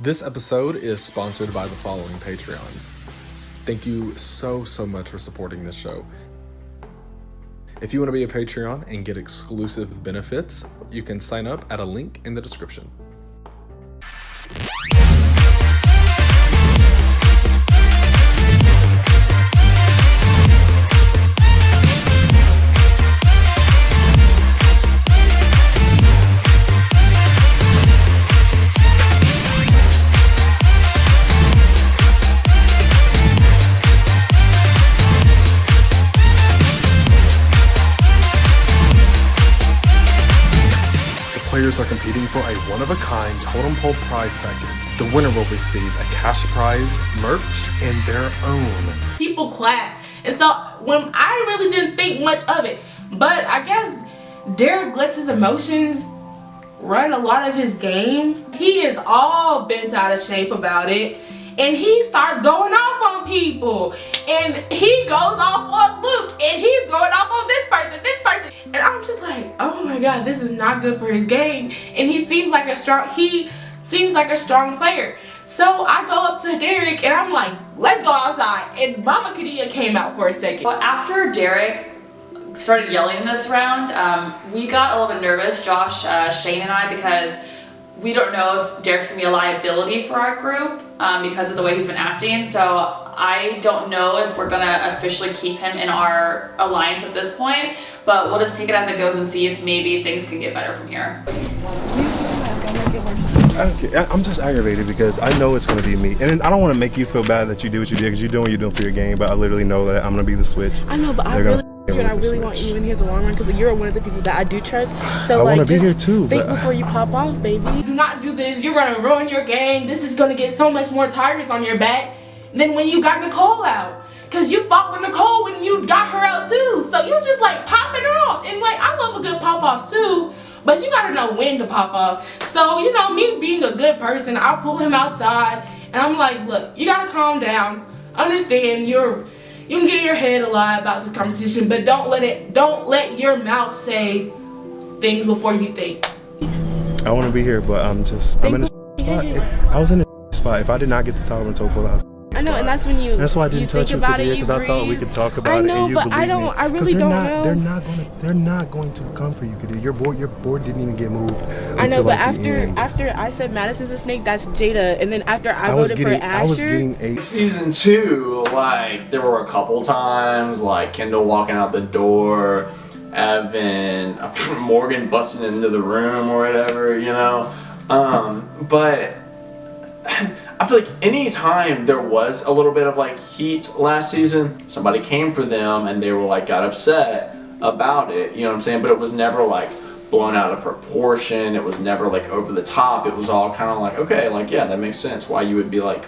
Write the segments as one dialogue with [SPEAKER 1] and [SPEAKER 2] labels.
[SPEAKER 1] This episode is sponsored by the following Patreons. Thank you so much for supporting this show. If you want to be a Patreon and get exclusive benefits, you can sign up at a link in the description. Players are competing for a one-of-a-kind Totem Pole prize package. The winner will receive a cash prize, merch, and their own.
[SPEAKER 2] People clap, and so when I really didn't think much of it, but I guess Derek lets his emotions run a lot of his game. He is all bent out of shape about it, and he starts going off on people, and he goes off on Luke, and he's going off on this person, and I'm just like, oh my god, this is not good for his game. And he seems like a strong player. So I go up to Derek and I'm like, let's go outside. And Mama Kadia came out for a second.
[SPEAKER 3] Well, after Derek started yelling this round, we got a little bit nervous, Josh, Shane, and I, because we don't know if Derek's gonna be a liability for our group because of the way he's been acting. So I don't know if we're gonna officially keep him in our alliance at this point, but we'll just take it as it goes and see if maybe things can get better from here.
[SPEAKER 4] I'm just aggravated because I know it's going to be me, and I don't want to make you feel bad that you do what you did, because you're doing what you're doing for your game, but I literally know that I'm going to be the switch.
[SPEAKER 5] I know, but I really want you in here the long run, because you're one of the people that I do trust. So
[SPEAKER 4] I want to be here too.
[SPEAKER 5] Think before you pop off, baby.
[SPEAKER 2] Do not do this. You're going to ruin your game. This is going to get so much more targets on your back than when you got Nicole out. Because you fought with Nicole when you got her out too. So you just like popping off. And like, I love a good pop off too. But you gotta know when to pop off. So, you know, me being a good person, I'll pull him outside. And I'm like, look, you gotta calm down. Understand, you can get in your head a lot about this competition. But don't let your mouth say things before you think.
[SPEAKER 4] I want to be here, but I'm in a spot. I was in a spot. If I did not get the title and Totem Pole,
[SPEAKER 5] I know, and that's when you.
[SPEAKER 4] That's why I didn't touch you, Kadia, because I thought we could talk about it. And you believe me.
[SPEAKER 5] I really don't know.
[SPEAKER 4] They're not going to come for you, Kadia. Your board didn't even get moved.
[SPEAKER 5] I know, but after I said Madison's a snake, that's Jada, and then after I voted for Asher.
[SPEAKER 4] I was getting 8.
[SPEAKER 6] Season 2, like there were a couple times, like Kendall walking out the door, Evan, Morgan busting into the room or whatever, you know. But I feel like any time there was a little bit of like heat last season, somebody came for them and they were like got upset about it, you know what I'm saying? But it was never like blown out of proportion. It was never like over the top. It was all kind of like, okay, like yeah, that makes sense why you would be like,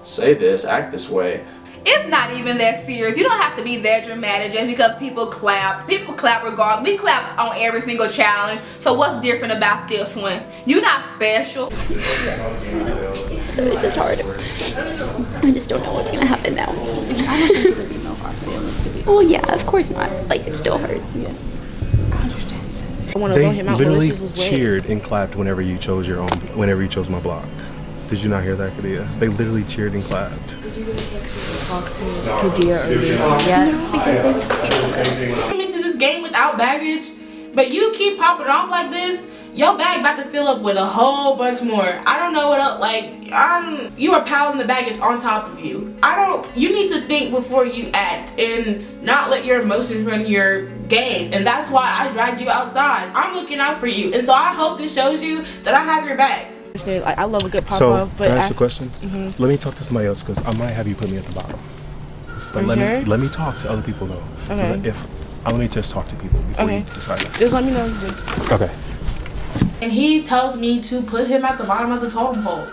[SPEAKER 6] say this, act this way.
[SPEAKER 7] It's not even that serious. You don't have to be that dramatic just because people clap. People clap regardless. We clap on every single challenge. So what's different about this one? You're not special.
[SPEAKER 8] So it's just hard. I just don't know what's gonna happen now. I don't think it'll be no hard feelings. Well, yeah, of course not. Like, it still hurts. Yeah, I understand.
[SPEAKER 4] They literally cheered and clapped whenever you chose my block. Did you not hear that, Kadia? They literally cheered and clapped.
[SPEAKER 5] Did you get a chance to talk to Kadia or Zane?
[SPEAKER 8] Yeah, because they were talking.
[SPEAKER 2] I'm into this game without baggage, but you keep popping off like this. Your bag about to fill up with a whole bunch more. I don't know what else, you are piling the baggage on top of you. You need to think before you act and not let your emotions run your game. And that's why I dragged you outside. I'm looking out for you. And so I hope this shows you that I have your back.
[SPEAKER 5] Like, I love a good pop-off, but
[SPEAKER 4] can I ask a question? Let me talk to somebody else, because I might have you put me at the bottom. But let me talk to other people though.
[SPEAKER 5] Okay.
[SPEAKER 4] Let me just talk to people before you decide that.
[SPEAKER 5] Just let me know.
[SPEAKER 4] Okay.
[SPEAKER 2] And he tells me to put him at the bottom of the totem pole.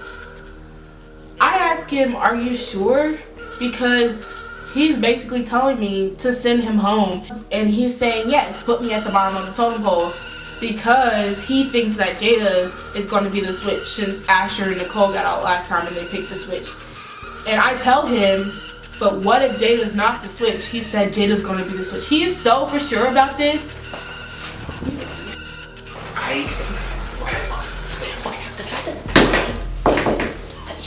[SPEAKER 2] I ask him, are you sure? Because he's basically telling me to send him home. And he's saying, yes, put me at the bottom of the totem pole. Because he thinks that Jada is going to be the switch since Asher and Nicole got out last time and they picked the switch. And I tell him, but what if Jada's not the switch? He said Jada's going to be the switch. He is so for sure about this.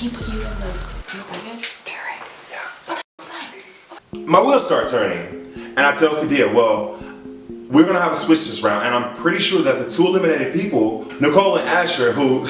[SPEAKER 2] he put you in the package? Derek.
[SPEAKER 9] Yeah.
[SPEAKER 2] What the was that?
[SPEAKER 4] My wheels start turning, and I tell Kadia, well, we're gonna have a switch this round, and I'm pretty sure that the 2 eliminated people, Nicole and Asher, who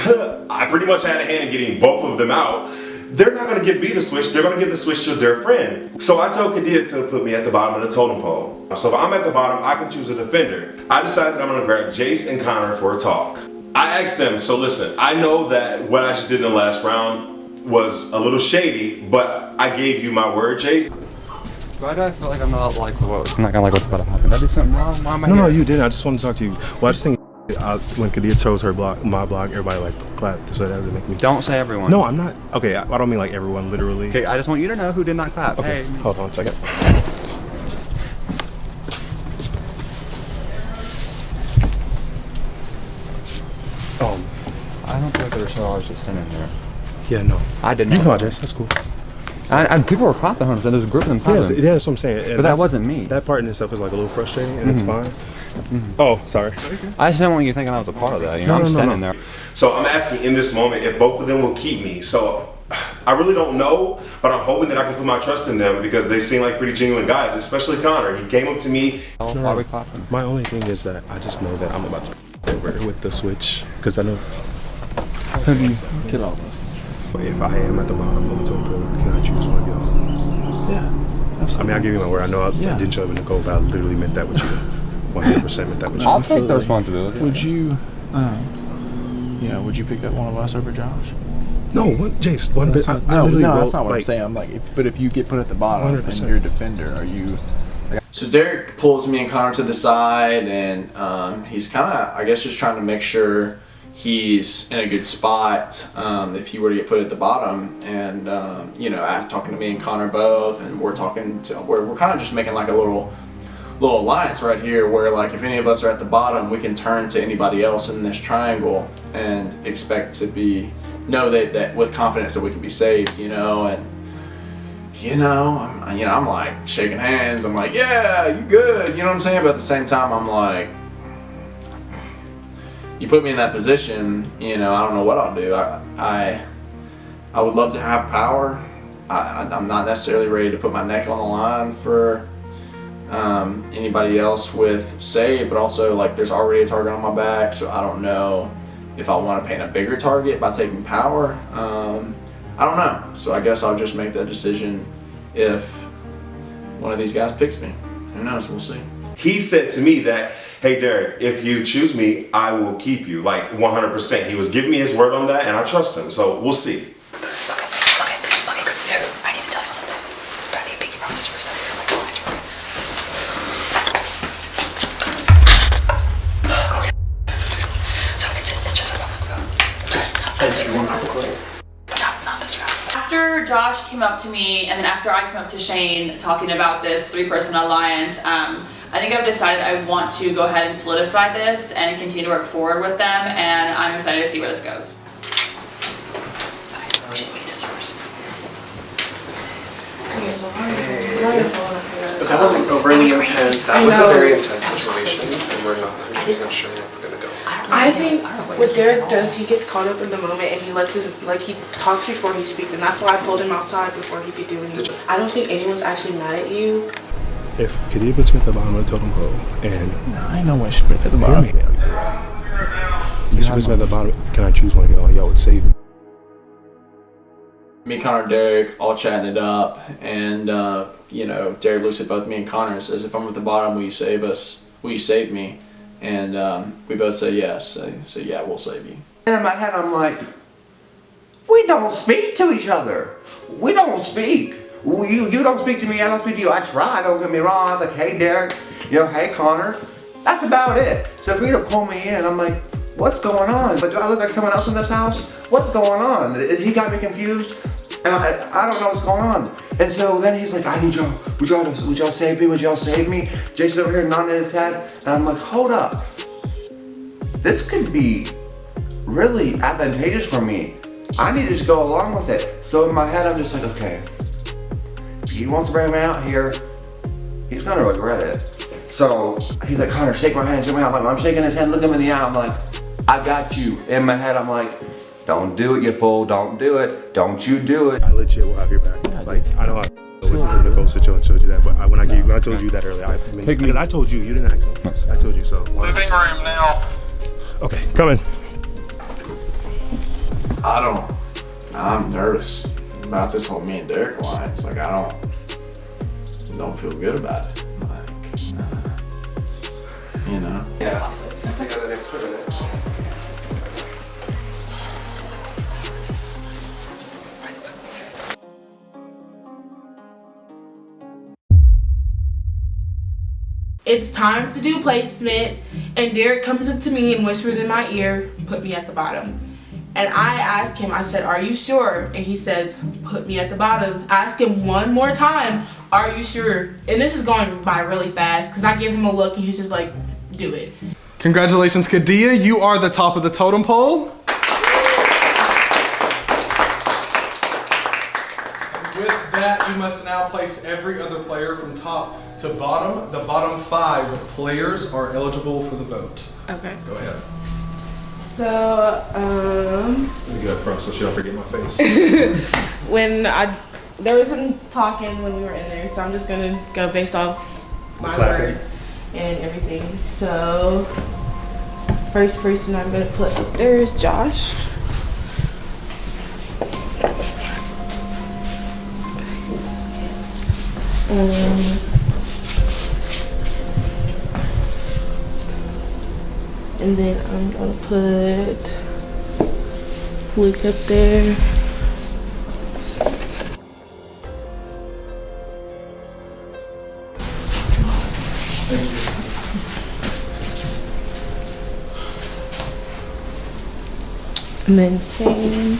[SPEAKER 4] I pretty much had a hand in getting both of them out, they're not gonna give me the switch, they're gonna give the switch to their friend. So I tell Kadia to put me at the bottom of the totem pole. So if I'm at the bottom, I can choose a defender. I decided that I'm gonna grab Jace and Connor for a talk. I asked them, so listen, I know that what I just did in the last round was a little shady, but I gave you my word, Jace.
[SPEAKER 9] Why do I feel like I'm not like what? I'm not gonna like what's about to happen. Did I do something wrong? Why am I here?
[SPEAKER 4] No, you didn't. I just wanted to talk to you. Well, I just think when Kadia chose her block, my block, everybody like clapped, so that would make me.
[SPEAKER 9] Don't say everyone.
[SPEAKER 4] No, I'm not. Okay, I don't mean like everyone, literally.
[SPEAKER 9] Okay, I just want you to know who did not clap.
[SPEAKER 4] Okay,
[SPEAKER 9] Hey.
[SPEAKER 4] hold on a second.
[SPEAKER 9] I don't think there were so I was just standing there.
[SPEAKER 4] Yeah, no.
[SPEAKER 9] I didn't.
[SPEAKER 4] You can Jess. That's cool.
[SPEAKER 9] And people were clapping, and there was a group of them clapping.
[SPEAKER 4] Yeah, that's what I'm saying. And
[SPEAKER 9] but that wasn't me.
[SPEAKER 4] That part in itself is like a little frustrating, and it's fine. Oh, sorry.
[SPEAKER 9] I just didn't want you thinking I was a part of that. You know, I'm standing there.
[SPEAKER 4] So I'm asking in this moment if both of them will keep me. So I really don't know, but I'm hoping that I can put my trust in them because they seem like pretty genuine guys, especially Connor. He came up to me.
[SPEAKER 9] Why are we clapping?
[SPEAKER 4] My only thing is that I just know that I'm about to over with the switch because I know.
[SPEAKER 9] How do you get all this?
[SPEAKER 4] If I am at the bottom of the totem pole, can I choose one of y'all?
[SPEAKER 9] Yeah, absolutely.
[SPEAKER 4] I mean, I'll give you my word. I know I didn't show up with Nicole, but I literally meant that with you. 100% meant that with you.
[SPEAKER 9] I'll take the responsibility.
[SPEAKER 10] Would you, would you pick up one of us over Josh?
[SPEAKER 4] No, what, Jace?
[SPEAKER 10] No, that's not what I'm saying. I'm like, but if you get put at the bottom 100%. And you're a defender, are you?
[SPEAKER 6] So Derek pulls me and Connor to the side, and he's kind of, I guess, just trying to make sure he's in a good spot if he were to get put at the bottom, and talking to me and Connor both, and we're kind of just making like a little alliance right here, where like if any of us are at the bottom, we can turn to anybody else in this triangle and expect to know that with confidence that we can be saved, and. I'm like shaking hands. I'm like, yeah, you good. You know what I'm saying? But at the same time, I'm like, you put me in that position. I don't know what I'll do. I would love to have power. I'm not necessarily ready to put my neck on the line for anybody else with save, but also like there's already a target on my back, so I don't know if I want to paint a bigger target by taking power. I don't know, so I guess I'll just make that decision if one of these guys picks me. Who knows, we'll see.
[SPEAKER 4] He said to me that, hey Derek, if you choose me, I will keep you, like 100%. He was giving me his word on that, and I trust him, so we'll see.
[SPEAKER 8] Okay, I need to tell you something. But I need pinky promises first. Okay. So it's just a phone. Just answer one quick.
[SPEAKER 3] After Josh came up to me, and then after I came up to Shane talking about this 3-person alliance, I think I've decided I want to go ahead and solidify this and continue to work forward with them, and I'm excited to see where this goes.
[SPEAKER 8] Okay, we should wait this first.
[SPEAKER 11] But that wasn't overly intense. That was a very intense situation, and we're not 100% sure what's gonna go.
[SPEAKER 2] I think what Derek does, he gets caught up in the moment and he lets he talks before he speaks, and that's why I pulled him outside before he could do anything. I don't think anyone's actually mad at you.
[SPEAKER 4] If Kadia puts me at the bottom of the totem pole, and
[SPEAKER 10] no, I know why she put it at the bottom.
[SPEAKER 4] If she puts me at the bottom, can I choose one of y'all? Y'all would save me.
[SPEAKER 6] Me, Connor, Derek, all chatting it up, and Derek looks at both me and Connor and says, "If I'm at the bottom, will you save us? Will you save me?" And we both say yes. So yeah, we'll save you.
[SPEAKER 12] And in my head, I'm like, we don't speak to each other. We don't speak. You don't speak to me, I don't speak to you. I try, don't get me wrong. I was like, hey Derek, hey Connor. That's about it. So for you to pull me in, I'm like, what's going on? But do I look like someone else in this house? What's going on? Is he got me confused? And I don't know what's going on. And so then he's like, I need y'all. Would y'all save me? Would y'all save me? Jason's over here nodding his head. And I'm like, hold up. This could be really advantageous for me. I need to just go along with it. So in my head, I'm just like, okay. He wants to bring me out here. He's gonna regret it. So he's like, Connor, shake my hand, shake my hand. I'm shaking his hand, look him in the eye. I'm like, I got you. In my head, I'm like, Don't do it, you fool. Don't do it. Don't you do it.
[SPEAKER 4] I legit will have your back. Like, I know I with Nicole showed you that, but when I told you that earlier, because I told you didn't ask me. I told you so.
[SPEAKER 13] Living room now.
[SPEAKER 4] Okay, come in.
[SPEAKER 6] I'm nervous about this whole me and Derek alliance. Like, I don't feel good about it. Like, you know.
[SPEAKER 11] Yeah.
[SPEAKER 2] It's time to do placement, and Derek comes up to me and whispers in my ear, put me at the bottom. And I ask him, I said, are you sure? And he says, put me at the bottom. I ask him one more time, are you sure? And this is going by really fast because I give him a look and he's just like, do it.
[SPEAKER 1] Congratulations, Kadia. You are the top of the totem pole. With that, you must now place every other player from top to bottom. The bottom 5 players are eligible for the vote.
[SPEAKER 2] Okay.
[SPEAKER 1] Go ahead.
[SPEAKER 2] So,
[SPEAKER 4] Let me get up front so she don't forget my face.
[SPEAKER 2] there was some talking when we were in there, so I'm just gonna go based off my
[SPEAKER 4] Clapping.
[SPEAKER 2] word and everything. So, first person I'm gonna put up there is Josh. And then I'm gonna put Luke up there. And then Shane.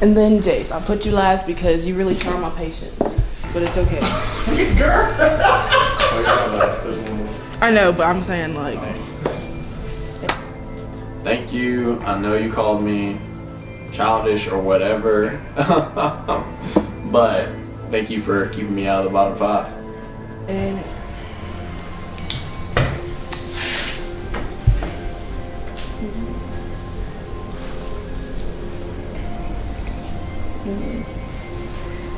[SPEAKER 2] And then Jace, I'll put you last because you really try my patience, but it's okay. I know, but I'm saying like.
[SPEAKER 6] Thank you. I know you called me childish or whatever, but thank you for keeping me out of the bottom 5.
[SPEAKER 2] And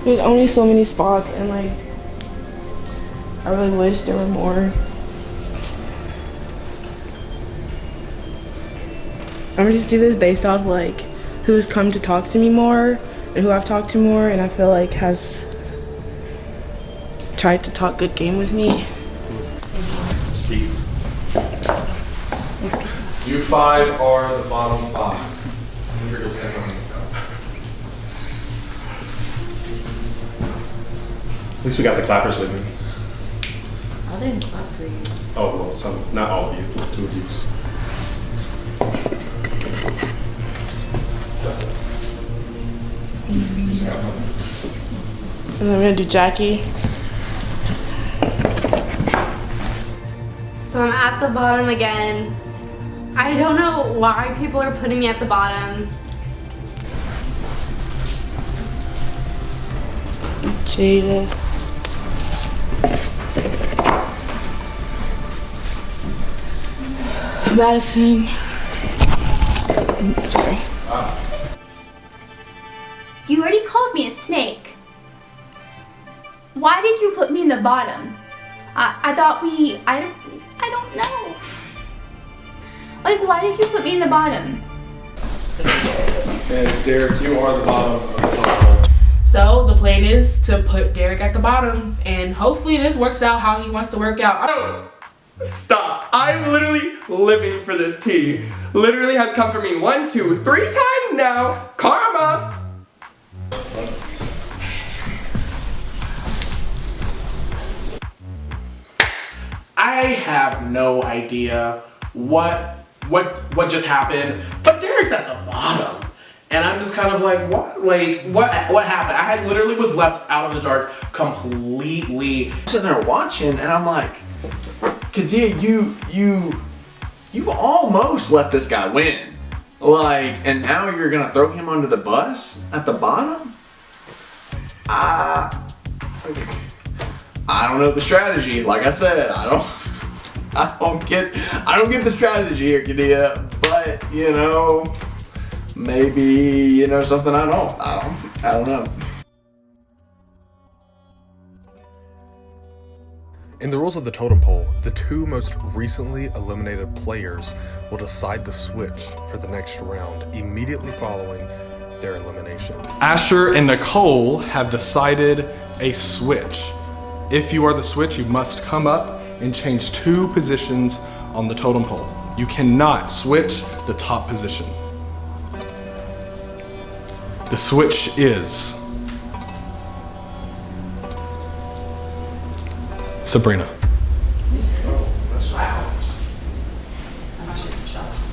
[SPEAKER 2] there's only so many spots, and like I really wish there were more. I'm gonna just do this based off like who's come to talk to me more and who I've talked to more, and I feel like has tried to talk good game with me.
[SPEAKER 4] Steve.
[SPEAKER 1] You 5 are the bottom 5. You're the second.
[SPEAKER 4] At least we got the clappers with me.
[SPEAKER 8] I didn't clap for you.
[SPEAKER 4] Oh, well, some, not all of you, 2 of you. That's it.
[SPEAKER 2] And then I'm gonna do Jackie.
[SPEAKER 14] So I'm at the bottom again. I don't know why people are putting me at the bottom.
[SPEAKER 2] Jada. Madison. Sorry.
[SPEAKER 8] You already called me a snake. Why did you put me in the bottom? I thought I don't know. Like, why did you put me in the bottom?
[SPEAKER 1] And Derek, you are the bottom of the top.
[SPEAKER 2] So the plan is to put Derek at the bottom, and hopefully this works out how he wants to work out.
[SPEAKER 15] Stop. I'm literally living for this tea. Literally has come for me 1, 2, 3 times now. Karma. I have no idea what just happened, but Derek's at the bottom. And I'm just kind of like, what? Like, what happened? I had literally was left out of the dark completely.
[SPEAKER 6] Sitting there watching, and I'm like, Kadia, you almost let this guy win. Like, and now you're gonna throw him under the bus at the bottom? I don't know the strategy. Like I said, I don't get the strategy here, Kadia. But you know, maybe you know something I don't. I don't know.
[SPEAKER 1] In the rules of the Totem Pole, the 2 most recently eliminated players will decide the switch for the next round immediately following their elimination. Asher and Nicole have decided a switch. If you are the switch, you must come up and change 2 positions on the Totem Pole. You cannot switch the top position. The switch is Sabrina.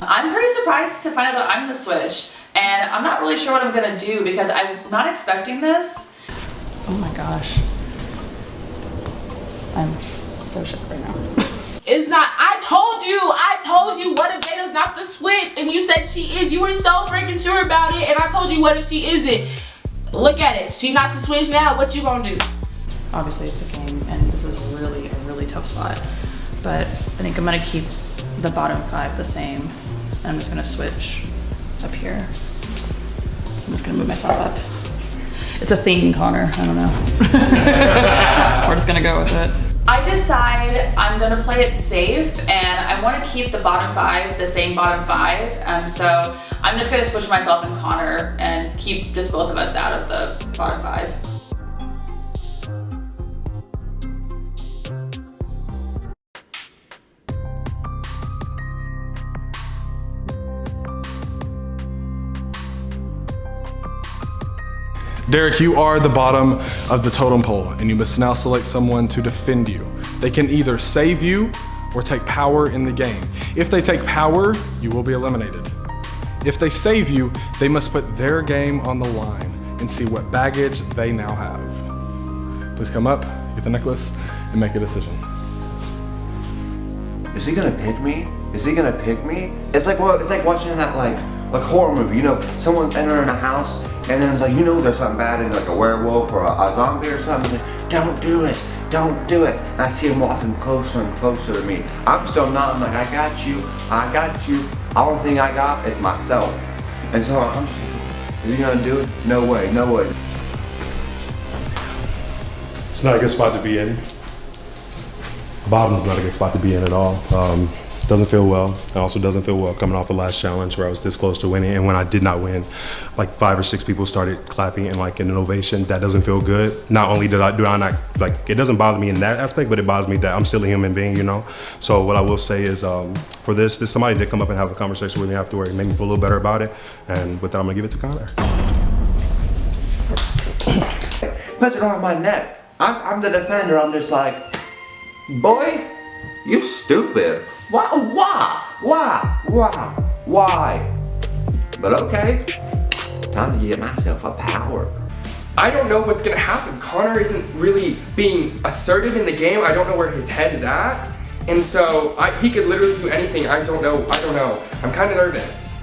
[SPEAKER 3] I'm pretty surprised to find out that I'm the switch, and I'm not really sure what I'm gonna do because I'm not expecting this.
[SPEAKER 13] Oh my gosh. I'm so shook right now.
[SPEAKER 2] It's not. I told you what if Jada's not the switch, and you said she is. You were so freaking sure about it, and I told you what if she isn't. Look at it. She not the switch now. What you gonna do?
[SPEAKER 13] Obviously it's a game, and this is really a really tough spot. But I think I'm gonna keep the bottom 5 the same. And I'm just gonna switch up here. So I'm just gonna move myself up. It's a theme, Connor. I don't know. We're just gonna go with it.
[SPEAKER 3] I decide I'm gonna play it safe, and I want to keep the bottom 5 the same bottom 5. So I'm just gonna switch myself and Connor and keep just both of us out of the bottom 5.
[SPEAKER 1] Derek, you are the bottom of the totem pole, and you must now select someone to defend you. They can either save you or take power in the game. If they take power, you will be eliminated. If they save you, they must put their game on the line and see what baggage they now have. Please come up, get the necklace, and make a decision.
[SPEAKER 12] Is he gonna pick me? Is he gonna pick me? It's like watching that like horror movie. You know, someone entering a house and then it's like, you know, there's something bad in like a werewolf or a zombie or something. It's like, don't do it, don't do it. And I see him walking closer and closer to me. I'm still nodding like, I got you, I got you. All thing I got is myself. And so I'm just like, is he gonna do it? No way, no way.
[SPEAKER 4] It's not a good spot to be in. Bottom's not a good spot to be in at all. Doesn't feel well. It also doesn't feel well coming off the last challenge where I was this close to winning, and when I did not win, like 5 or 6 people started clapping and like in an ovation. That doesn't feel good. Not only do I not, like, it doesn't bother me in that aspect, but it bothers me that I'm still a human being, you know? So what I will say is, for this somebody did come up and have a conversation with me afterward and made me feel a little better about it, and with that, I'm gonna give it to Connor.
[SPEAKER 12] Put it on my neck. I'm the defender. I'm just like, boy, you stupid. Why? But okay, time to get myself a power.
[SPEAKER 11] I don't know what's gonna happen. Connor isn't really being assertive in the game. I don't know where his head is at. And so he could literally do anything. I don't know. I'm kind of nervous.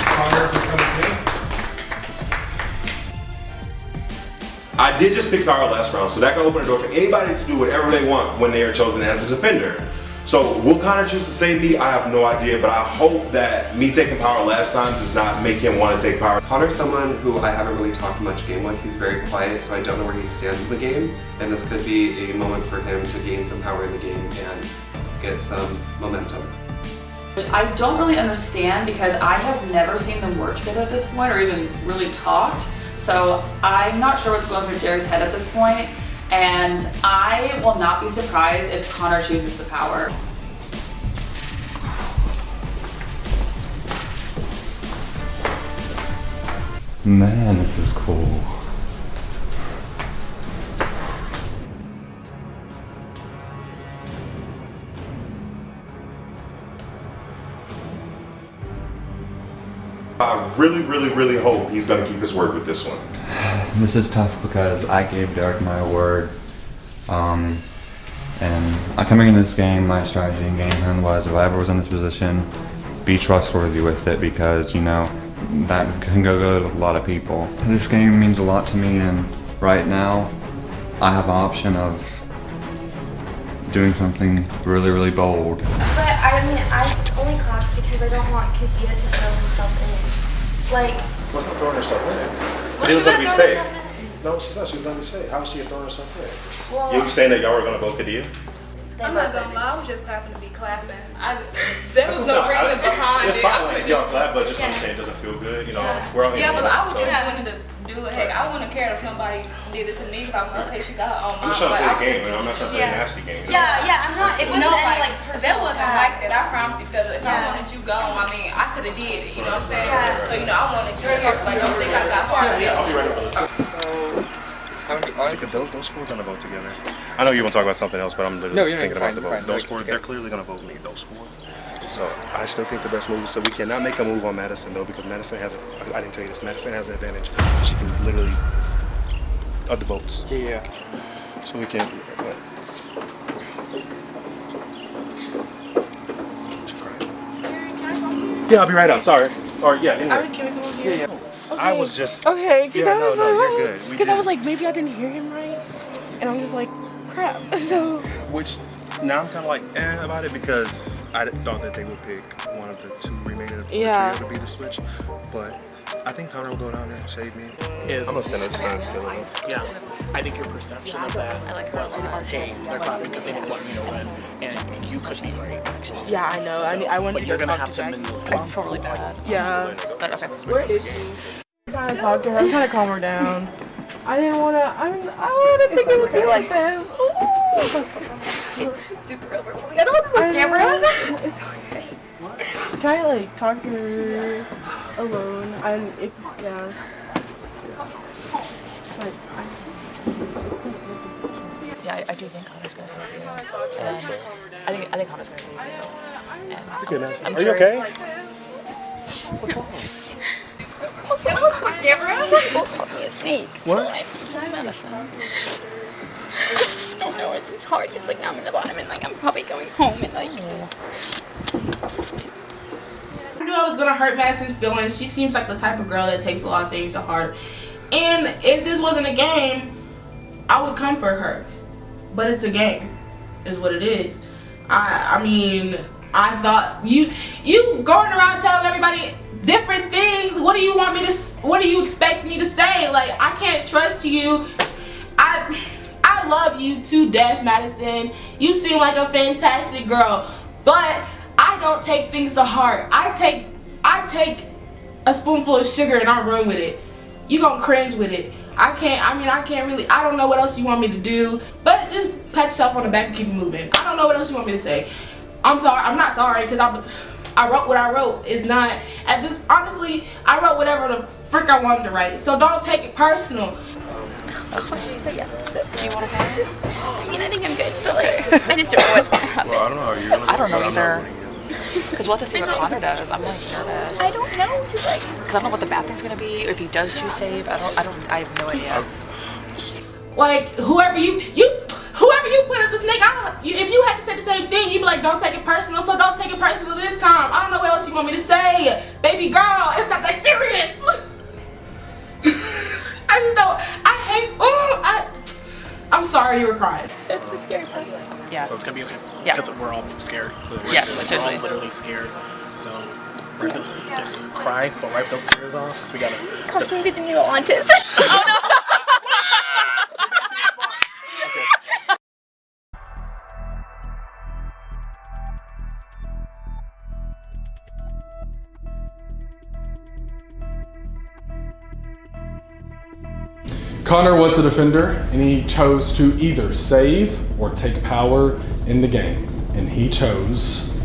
[SPEAKER 4] Connor, please come with me. I did just pick power last round, so that can open the door for anybody to do whatever they want when they are chosen as the defender. So will Connor choose to save me? I have no idea, but I hope that me taking power last time does not make him want to take power.
[SPEAKER 11] Connor's someone who I haven't really talked much game with. He's very quiet, so I don't know where he stands in the game. And this could be a moment for him to gain some power in the game and get some momentum.
[SPEAKER 3] I don't really understand because I have never seen them work together at this point or even really talked. So I'm not sure what's going through Derek's head at this point, and I will not be surprised if Connor chooses the power.
[SPEAKER 9] Man, this is cool.
[SPEAKER 4] I really hope he's gonna keep his word with this one.
[SPEAKER 9] This is tough because I gave Derek my word, and And coming in this game, my strategy and game plan was if I ever was in this position, be trustworthy with it because, you know, that can go good with a lot of people. This game means a lot to me, and right now I have an option of doing something really, really bold.
[SPEAKER 8] But I mean, I only clapped because I don't want Katia to throw himself in. Like,
[SPEAKER 4] What's not throwing herself in?
[SPEAKER 8] Well,
[SPEAKER 4] It was
[SPEAKER 8] she's
[SPEAKER 4] gonna be
[SPEAKER 8] gonna throw
[SPEAKER 4] safe.
[SPEAKER 8] herself
[SPEAKER 4] No, she's not. She was gonna be safe. How is she throwing herself in?
[SPEAKER 8] Well,
[SPEAKER 4] You saying that y'all were gonna vote Kadia?
[SPEAKER 7] I'm not gonna lie, I was just clapping to be clapping. There was no
[SPEAKER 4] That's what I'm
[SPEAKER 7] reason
[SPEAKER 4] saying.
[SPEAKER 7] behind
[SPEAKER 4] It's
[SPEAKER 7] it.
[SPEAKER 4] fine,
[SPEAKER 7] I
[SPEAKER 4] like,
[SPEAKER 7] could've
[SPEAKER 4] y'all
[SPEAKER 7] just-
[SPEAKER 4] clap, but just understand it doesn't feel good. You know, we're all
[SPEAKER 7] Yeah, but I was
[SPEAKER 4] so.
[SPEAKER 7] just wanting to do it. Heck, I wouldn't care if somebody did it to me. But I'm like, okay, she got her own
[SPEAKER 4] I'm
[SPEAKER 7] mind.
[SPEAKER 4] just trying to
[SPEAKER 7] but
[SPEAKER 4] play
[SPEAKER 7] I
[SPEAKER 4] a game,
[SPEAKER 7] was-
[SPEAKER 4] and I'm not trying to play a nasty game.
[SPEAKER 8] yeah, I'm not. It wasn't
[SPEAKER 7] No,
[SPEAKER 8] any like
[SPEAKER 7] that
[SPEAKER 8] personal
[SPEAKER 7] wasn't
[SPEAKER 8] attack.
[SPEAKER 7] like that. I promise you, because if I wanted you gone, I mean, I could have did it. You know what I'm saying?
[SPEAKER 8] Yeah.
[SPEAKER 7] So you know, I wanted you here. Like, don't think I got hard feelings.
[SPEAKER 4] I'll be right over. I think those four are gonna vote together. I know you want to talk about something else, but I'm literally thinking about the vote. Those four, they're clearly gonna vote me. Those four. So I still think the best move is so we cannot make a move on Madison though, because Madison has I didn't tell you this. Madison has an advantage. She can literally of the votes. Yeah. So we can't. Yeah, I'll be right out. Sorry. Or yeah. Anyway.
[SPEAKER 5] Can we come over here?
[SPEAKER 4] Yeah. I was just.
[SPEAKER 5] Okay, because
[SPEAKER 4] Yeah,
[SPEAKER 5] I was
[SPEAKER 4] no,
[SPEAKER 5] like,
[SPEAKER 4] you're good. We
[SPEAKER 5] because I
[SPEAKER 4] did.
[SPEAKER 5] was like, maybe I didn't hear him right, and I'm just like, crap. So.
[SPEAKER 4] Which now I'm kind of like about it because I thought that they would pick one of the two remaining of the
[SPEAKER 5] Yeah.
[SPEAKER 4] trio to be the switch, but I think Connor will go down there and shade me.
[SPEAKER 15] Is
[SPEAKER 4] I'm gonna stand up and kill him.
[SPEAKER 15] Yeah, I think your perception of that was, hey, they're clapping because they didn't want me to win, and you could be right, actually.
[SPEAKER 5] Yeah, I know. I wanted
[SPEAKER 15] but
[SPEAKER 5] to
[SPEAKER 15] you're
[SPEAKER 5] go
[SPEAKER 15] gonna
[SPEAKER 5] talk
[SPEAKER 15] have
[SPEAKER 5] to
[SPEAKER 15] to mend
[SPEAKER 5] Jackie.
[SPEAKER 15] those. I feel really bad.
[SPEAKER 5] Yeah.
[SPEAKER 15] But okay.
[SPEAKER 5] Where is she? I'm trying to talk to her. I'm trying to calm her down. I didn't want to. I didn't think it would be like this.
[SPEAKER 8] She's super overwhelming. I don't want this on camera.
[SPEAKER 5] It's okay. Try to like talk to her alone. Yeah. Like,
[SPEAKER 16] Yeah, I do think Connor's gonna save you. And I think Connor's gonna save you. And
[SPEAKER 4] Goodness.
[SPEAKER 16] I'm
[SPEAKER 4] Are you okay?
[SPEAKER 16] What's wrong?
[SPEAKER 8] Also, I don't want this on camera. People call me a snake.
[SPEAKER 4] What?
[SPEAKER 16] Madison.
[SPEAKER 8] I don't know. It's just hard because like now I'm in the bottom and like I'm probably going home and like.
[SPEAKER 2] I knew I was gonna hurt Madison's feelings. She seems like the type of girl that takes a lot of things to heart. And if this wasn't a game, I would comfort her. But it's a game, is what it is. I mean, I thought you going around telling everybody different things. What do you want me to? What do you expect me to say? Like, I can't trust you. I love you to death, Madison. You seem like a fantastic girl, but I don't take things to heart. I take a spoonful of sugar and I run with it. You gonna cringe with it. I can't really, I don't know what else you want me to do, but just pat yourself on the back and keep it moving. I don't know what else you want me to say. I'm sorry, I'm not sorry, because I wrote what I wrote. It's not, honestly, I wrote whatever the frick I wanted to write, so don't take it personal.
[SPEAKER 8] But yeah, so do you want to have it? I mean, I think I'm good, but like, I just don't know what's gonna happen.
[SPEAKER 4] Well, I don't know. Are you gonna?
[SPEAKER 16] I don't know either. Because we'll have to see what Connor does. I'm like nervous.
[SPEAKER 8] I don't know, because like.
[SPEAKER 16] Because I don't know what the bad thing's gonna be. If he does choose save, I have no idea.
[SPEAKER 2] Like, whoever you put as a snake, if you had to say the same thing, you'd be like, don't take it personal, so don't take it personal this time. I don't know what else you want me to say. Baby girl, it's not that serious. I just don't, I'm sorry you were crying.
[SPEAKER 8] That's the scary part.
[SPEAKER 16] Yeah.
[SPEAKER 15] It's gonna be okay.
[SPEAKER 16] Yeah.
[SPEAKER 15] Because we're all scared.
[SPEAKER 16] Yes,
[SPEAKER 15] we're
[SPEAKER 16] essentially.
[SPEAKER 15] all literally scared. So we're gonna just cry, but wipe those tears off. Because we gotta.
[SPEAKER 8] Come to me with the new Atlantis.
[SPEAKER 16] Oh no!
[SPEAKER 1] Connor was the defender, and he chose to either save or take power in the game. And he chose...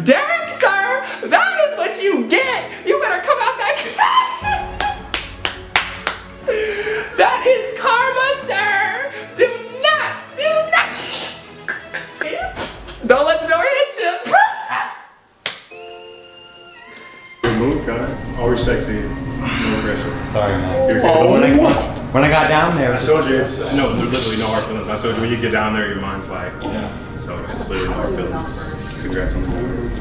[SPEAKER 11] Derek, sir, that is what you get. You better come out that. That is karma, sir. Do not. Don't let the door hit you.
[SPEAKER 4] move, Connor. All respect to you. No pressure.
[SPEAKER 9] Sorry, man. When I got down there,
[SPEAKER 4] I told you it's no, literally no hard feelings. I told you when you get down there, your mind's like, yeah. So it's literally no hard feelings. Congrats on the move.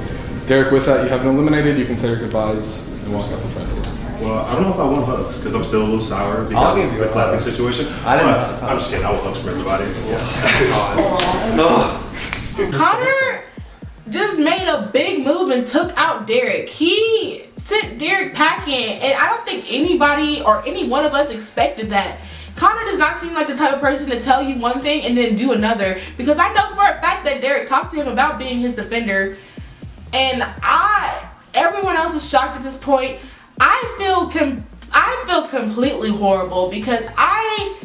[SPEAKER 1] Derek, with that, you have been eliminated. You can say your goodbyes and walk out the front door.
[SPEAKER 4] Well, I don't know if I want hugs because I'm still a little sour because of the clapping situation. I'm just kidding. I want hugs from everybody.
[SPEAKER 2] Connor just made a big move and took out Derek. He sent Derek packing, and I don't think anybody or any one of us expected that. Connor does not seem like the type of person to tell you one thing and then do another, because I know for a fact that Derek talked to him about being his defender, and everyone else is shocked at this point. I feel completely horrible because I'm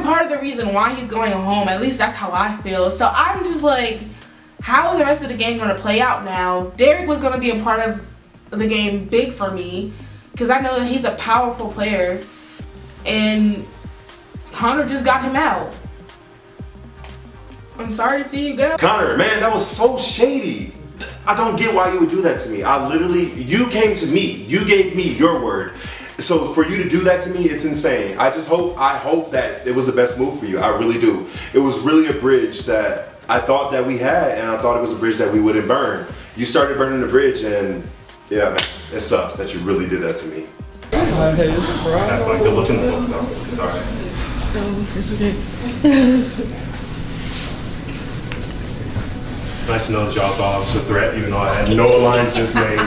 [SPEAKER 2] part of the reason why he's going home. At least that's how I feel. So I'm just like, how is the rest of the game going to play out now? Derek was going to be a part of the game big for me because I know that he's a powerful player, and Connor just got him out. I'm sorry to see you go.
[SPEAKER 4] Connor, man, that was so shady. I don't get why you would do that to me. You came to me. You gave me your word. So for you to do that to me, it's insane. I hope that it was the best move for you. I really do. It was really a bridge that I thought that we had, and I thought it was a bridge that we wouldn't burn. You started burning the bridge, and yeah, man, it sucks that you really did that to me.
[SPEAKER 5] Have
[SPEAKER 4] fun. Good luck in the book, though. It's alright.
[SPEAKER 5] It's okay.
[SPEAKER 4] Nice to know that y'all thought I was a threat, even though I had no alliances made.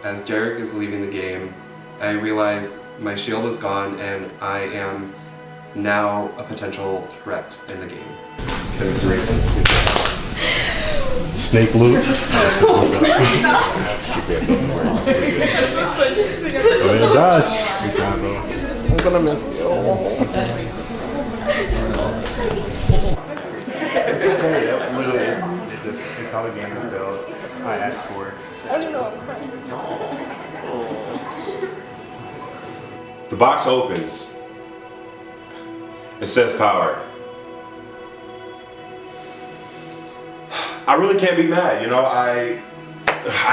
[SPEAKER 11] As Derek is leaving the game, I realize my shield is gone and I am now a potential threat in the game.
[SPEAKER 4] Snake loot. Go ahead, Josh. Good job, bro.
[SPEAKER 1] I'm gonna miss you.
[SPEAKER 4] Literally, it's how the game is built. I asked for it.
[SPEAKER 5] I don't even know I'm crying.
[SPEAKER 4] The box opens. It says power. I really can't be mad, you know. I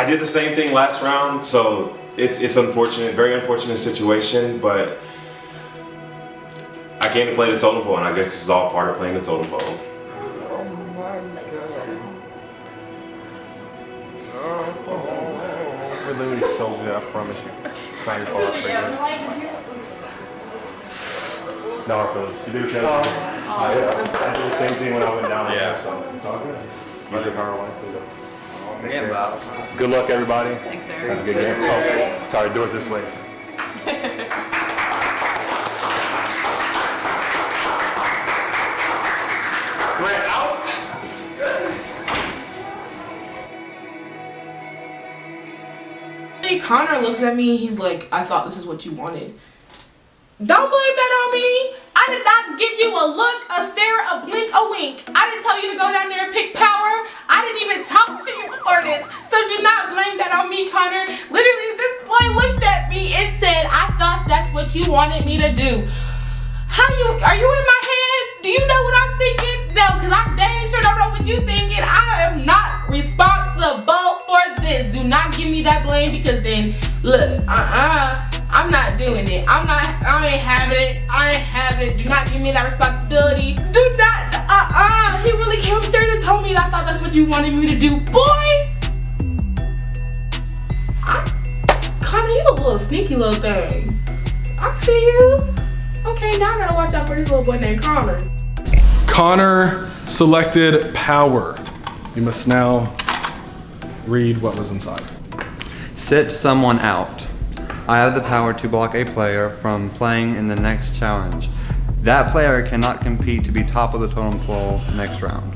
[SPEAKER 4] did the same thing last round, so it's unfortunate, very unfortunate situation, but I came to play the Totem Pole, and I guess this is all part of playing the Totem Pole.
[SPEAKER 17] We're literally so good, I promise you. It's not your fault. No hard feelings. You do what you have to do. I did the same thing when I went down there, so it's all good. Use your power wisely, though. Take care. Good luck, everybody.
[SPEAKER 3] Thanks, Derek.
[SPEAKER 17] Have a good game. Oh, sorry, doors this way.
[SPEAKER 15] Grant out.
[SPEAKER 2] Connor looks at me, he's like, I thought this is what you wanted. Don't blame that on me. I did not give you a look, a stare, a blink, a wink. I didn't tell you to go down there and pick power. I didn't even talk to you before this. So do not blame that on me, Connor. Literally, this boy looked at me and said, I thought that's what you wanted me to do. Are you in my head? Do you know what I'm thinking? No, because I dang sure don't know what you're thinking. I am not responsible for this. Do not give me that blame, because then, look, I'm not doing it. I ain't having it. I ain't having it. Do not give me that responsibility. Do not, He really came upstairs and told me that I thought that's what you wanted me to do. Boy! Connor, you a little sneaky little thing. I see you. Okay, now I gotta watch out for this little boy named Connor.
[SPEAKER 1] Connor selected power. You must now read what was inside.
[SPEAKER 9] Sit someone out. I have the power to block a player from playing in the next challenge. That player cannot compete to be top of the totem pole next round.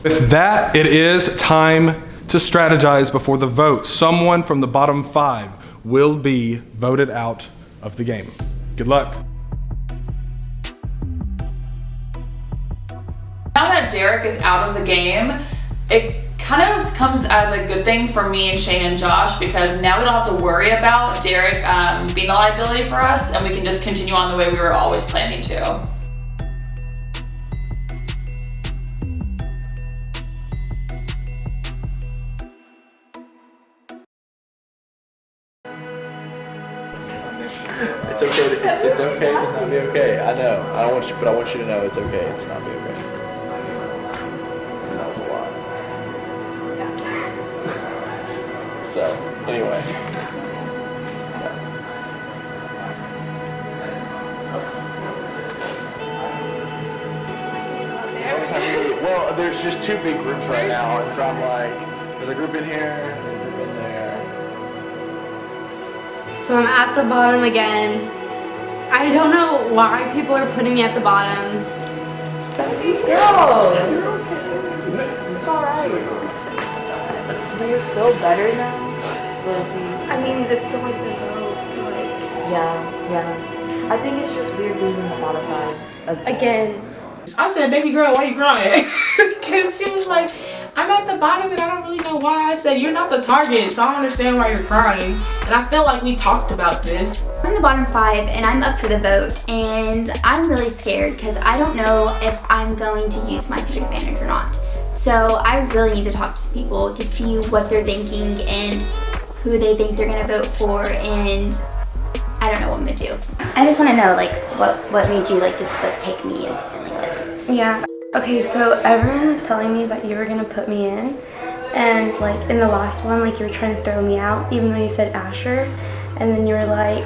[SPEAKER 1] With that, it is time to strategize before the vote. Someone from the bottom 5 will be voted out of the game. Good luck.
[SPEAKER 3] Now that Derek is out of the game, it kind of comes as a good thing for me and Shane and Josh, because now we don't have to worry about Derek being a liability for us, and we can just continue on the way we were always planning to.
[SPEAKER 10] okay to not be okay. I know. I don't want you, but I want you to know it's okay to not be okay. And that was a lot. So, anyway. Well, there's just two big groups right now, and so I'm like, there's a group in here, and a group in there.
[SPEAKER 14] So I'm at the bottom again. I don't know why people are putting me at the bottom.
[SPEAKER 16] Girl! It's alright. Do you feel better now?
[SPEAKER 14] I mean, it's still like the vote, so like...
[SPEAKER 16] Yeah. I think it's just weird being in the bottom 5.
[SPEAKER 14] Again.
[SPEAKER 2] I said, baby girl, why you crying? Because she was like, I'm at the bottom and I don't really know why. I said, you're not the target, so I don't understand why you're crying. And I feel like we talked about this.
[SPEAKER 8] I'm in the bottom 5 and I'm up for the vote, and I'm really scared because I don't know if I'm going to use my secret advantage or not. So I really need to talk to people to see what they're thinking and who they think they're gonna vote for, and I don't know what I'm gonna do. I just want to know, like, what made you like just like take me instantly? Like,
[SPEAKER 14] Yeah. Okay, so everyone was telling me that you were gonna put me in, and like in the last one, like you were trying to throw me out, even though you said Asher, and then you were like,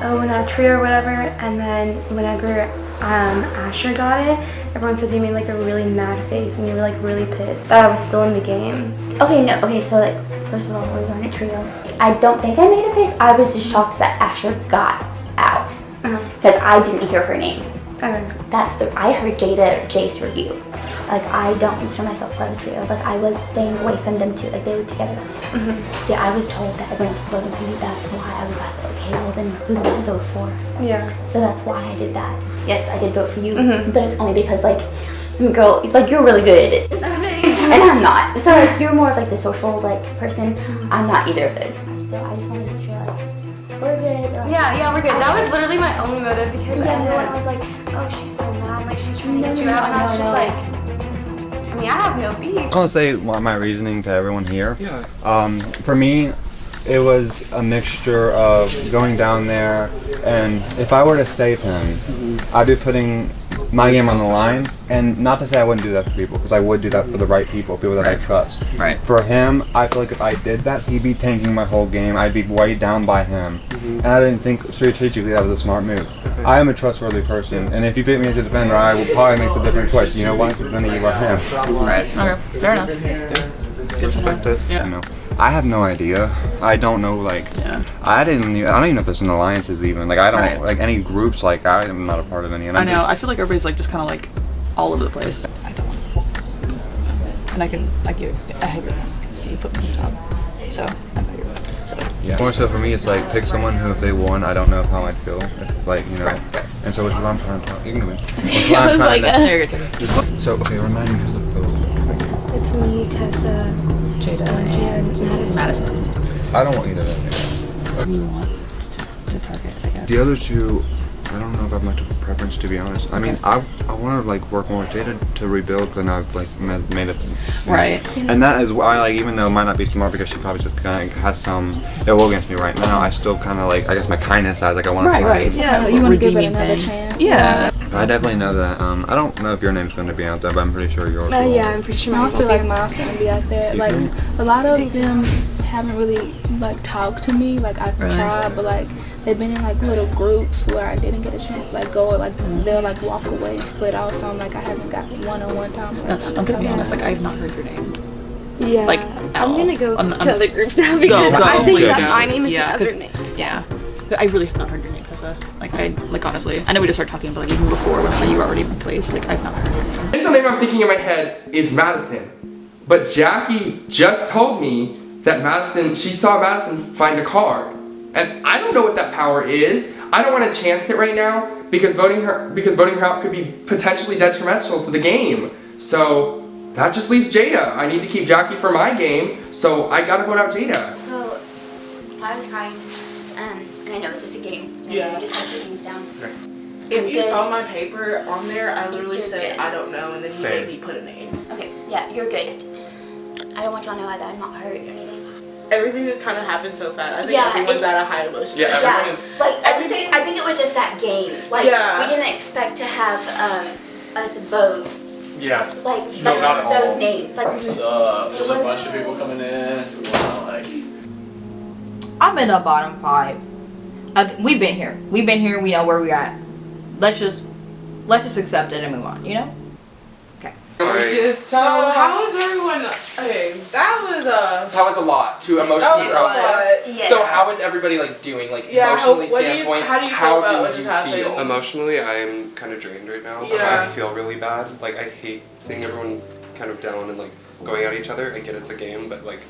[SPEAKER 14] oh, we're not a trio or whatever, and then whenever Asher got it, everyone said you made like a really mad face, and you were like really pissed that I was still in the game.
[SPEAKER 8] Okay, so like, first of all, we were in a trio. I don't think I made a face. I was just shocked that Asher got out because I didn't hear her name.
[SPEAKER 14] Okay.
[SPEAKER 8] I heard Jada or Jace or you. Like, I don't consider myself part of the trio. Like, I was staying away from them too. Like, they were together. See, I was told that everyone was voting for you. That's why I was like, okay, well then who do I vote for?
[SPEAKER 14] Yeah.
[SPEAKER 8] So that's why I did that. Yes, I did vote for you, but it's only because like, girl, it's like you're really good at it. And I'm not. So like, you're more of like the social like person. I'm not either of those. So I just want to make sure like, we're good. Like,
[SPEAKER 14] yeah, we're good. That was literally my only motive because everyone was like, oh, she's so mad, like she's trying to get you out, and I was just like, I mean, I have no beef.
[SPEAKER 9] I want to say my reasoning to everyone here. Yeah. For me, it was a mixture of going down there, and if I were to save him, I'd be putting my game on the line. And not to say I wouldn't do that for people, because I would do that for the right people that I trust.
[SPEAKER 6] Right.
[SPEAKER 9] For him, I feel like if I did that, he'd be tanking my whole game. I'd be weighed down by him. And I didn't think strategically that was a smart move. I am a trustworthy person, and if you pick me as a defender, I will probably make the different choice. You know why? Because then you are him.
[SPEAKER 6] Right. Okay. Fair enough.
[SPEAKER 9] Good perspective. Yeah. You know, I have no idea. I don't know. Like, I don't even know if there's an alliances even. Like, I don't like any groups. Like, I am not a part of any. And
[SPEAKER 3] I know. I feel like everybody's like just kind of like all over the place. I don't. And I can see you put me on top. So I know you're right. So.
[SPEAKER 9] Yeah. More so for me, it's like pick someone who, if they won, I don't know how I'd feel. If, like, you know.
[SPEAKER 3] Right.
[SPEAKER 9] And so, which is what I'm trying to talk. You can go in.
[SPEAKER 14] I was like,
[SPEAKER 9] So, okay, remind me who's the vote.
[SPEAKER 14] It's me, Tessa,
[SPEAKER 3] Jada,
[SPEAKER 14] and Madison.
[SPEAKER 9] I don't want either of them.
[SPEAKER 3] You want to target, I guess.
[SPEAKER 9] The other two, I don't know if I have much of a preference, to be honest. I mean, I want to like work more with Jada to rebuild, because I've like made it.
[SPEAKER 3] Right.
[SPEAKER 9] And that is why, like, even though it might not be smart, because she probably just kind of has some ill against me right now, I still kind of like, I guess my kindness side, like I want to.
[SPEAKER 3] Right.
[SPEAKER 5] Yeah, you want to give it another chance.
[SPEAKER 3] Yeah.
[SPEAKER 9] I definitely know that. I don't know if your name's going to be out there, but I'm pretty sure yours.
[SPEAKER 5] Yeah, I'm pretty sure. I feel like mine's gonna be out there. Like a lot of them haven't really like talked to me. Like I've tried, but like they've been in like little groups where I didn't get a chance to like go, or like they'll like walk away and split off. So I'm like I haven't got one-on-one time.
[SPEAKER 3] I'm gonna be honest. Like I have not heard your name.
[SPEAKER 14] Yeah.
[SPEAKER 3] Like
[SPEAKER 14] I'm gonna go to other groups now because I think that my name is the other name.
[SPEAKER 3] Yeah. I really have not heard your name, Tessa. Like honestly, I know we just started talking, but like even before, whenever you were already in place, like I've not heard your name.
[SPEAKER 11] The name I'm thinking in my head is Madison, but Jackie just told me that she saw Madison find a card, and I don't know what that power is. I don't want to chance it right now because voting her out could be potentially detrimental to the game. So that just leaves Jada. I need to keep Jackie for my game, so I gotta vote out Jada.
[SPEAKER 8] So I was crying, and I know it's just a game.
[SPEAKER 2] Yeah.
[SPEAKER 8] You just have to put games down.
[SPEAKER 2] If you saw my paper on there, I literally said I don't know, and then you made me put a name.
[SPEAKER 8] Okay, yeah, you're good. I don't want y'all to know that I'm not hurt or anything.
[SPEAKER 2] everything just kind of happened so fast. I think
[SPEAKER 18] Yeah,
[SPEAKER 2] everyone's at a high emotion.
[SPEAKER 11] Yeah, everyone is.
[SPEAKER 18] Like I think it was just that game. Like we didn't expect to have us vote.
[SPEAKER 11] Yes.
[SPEAKER 18] Like
[SPEAKER 11] no, not at all.
[SPEAKER 18] those names. Like
[SPEAKER 6] There's a bunch of people coming in.
[SPEAKER 19] I'm in the bottom 5. We've been here. We know where we're at. Let's just accept it and move on, you know? Okay.
[SPEAKER 2] So how was everyone? Okay, that was
[SPEAKER 11] a lot to emotionally process.
[SPEAKER 2] Yeah.
[SPEAKER 11] So how is everybody like doing? Like emotionally standpoint,
[SPEAKER 2] how do you feel about what just happened?
[SPEAKER 11] feel?
[SPEAKER 20] Emotionally, I'm kind of drained right now.
[SPEAKER 2] Yeah.
[SPEAKER 20] I feel really bad. Like I hate seeing everyone kind of down and like going at each other. I get it's a game, but like,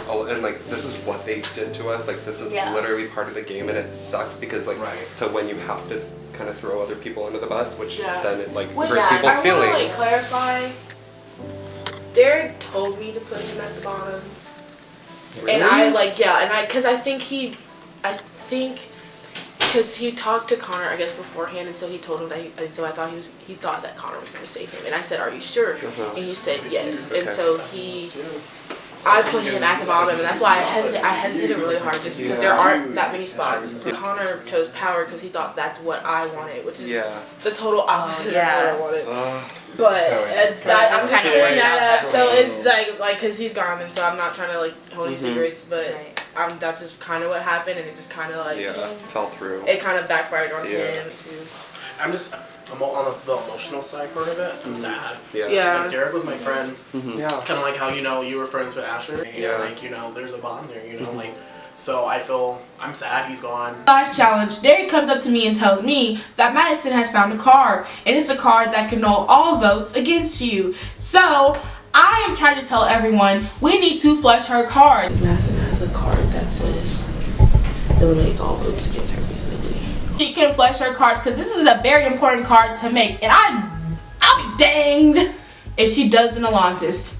[SPEAKER 20] and like this is what they did to us. Like this is literally part of the game, and it sucks because like to when you have to kind of throw other people under the bus, which then it like hurts people's feelings.
[SPEAKER 2] I want to clarify. Derek told me to put him at the bottom, and I because he talked to Connor, I guess, beforehand, and so he told him that I thought that Connor was going to save him, and I said, "Are you sure?" And he said yes, and so I put him at the bottom, and that's why I hesitated really hard, just because there aren't that many spots. Connor chose power because he thought that's what I wanted, which is the total opposite of what I wanted. But I'm just clearing that up, so it's like because he's gone, and so I'm not trying to like hold any secrets, but that's just kind of what happened, and it just kind of like
[SPEAKER 20] fell through.
[SPEAKER 2] It kind of backfired on him too.
[SPEAKER 15] I'm on the emotional side part of it. I'm sad.
[SPEAKER 2] Yeah.
[SPEAKER 15] Like Derek was my friend.
[SPEAKER 20] Yeah.
[SPEAKER 15] Kind of like how you were friends with Asher.
[SPEAKER 2] Yeah.
[SPEAKER 15] Like there's a bond there. Like. So I'm sad he's gone.
[SPEAKER 2] Last challenge, Derek comes up to me and tells me that Madison has found a card, and it's a card that can null all votes against you. So I am trying to tell everyone we need to flush her card. Madison has a card that says eliminates all votes against her, basically. She can flush her cards because this is a very important card to make, and I'll be danged if she does an Alontis.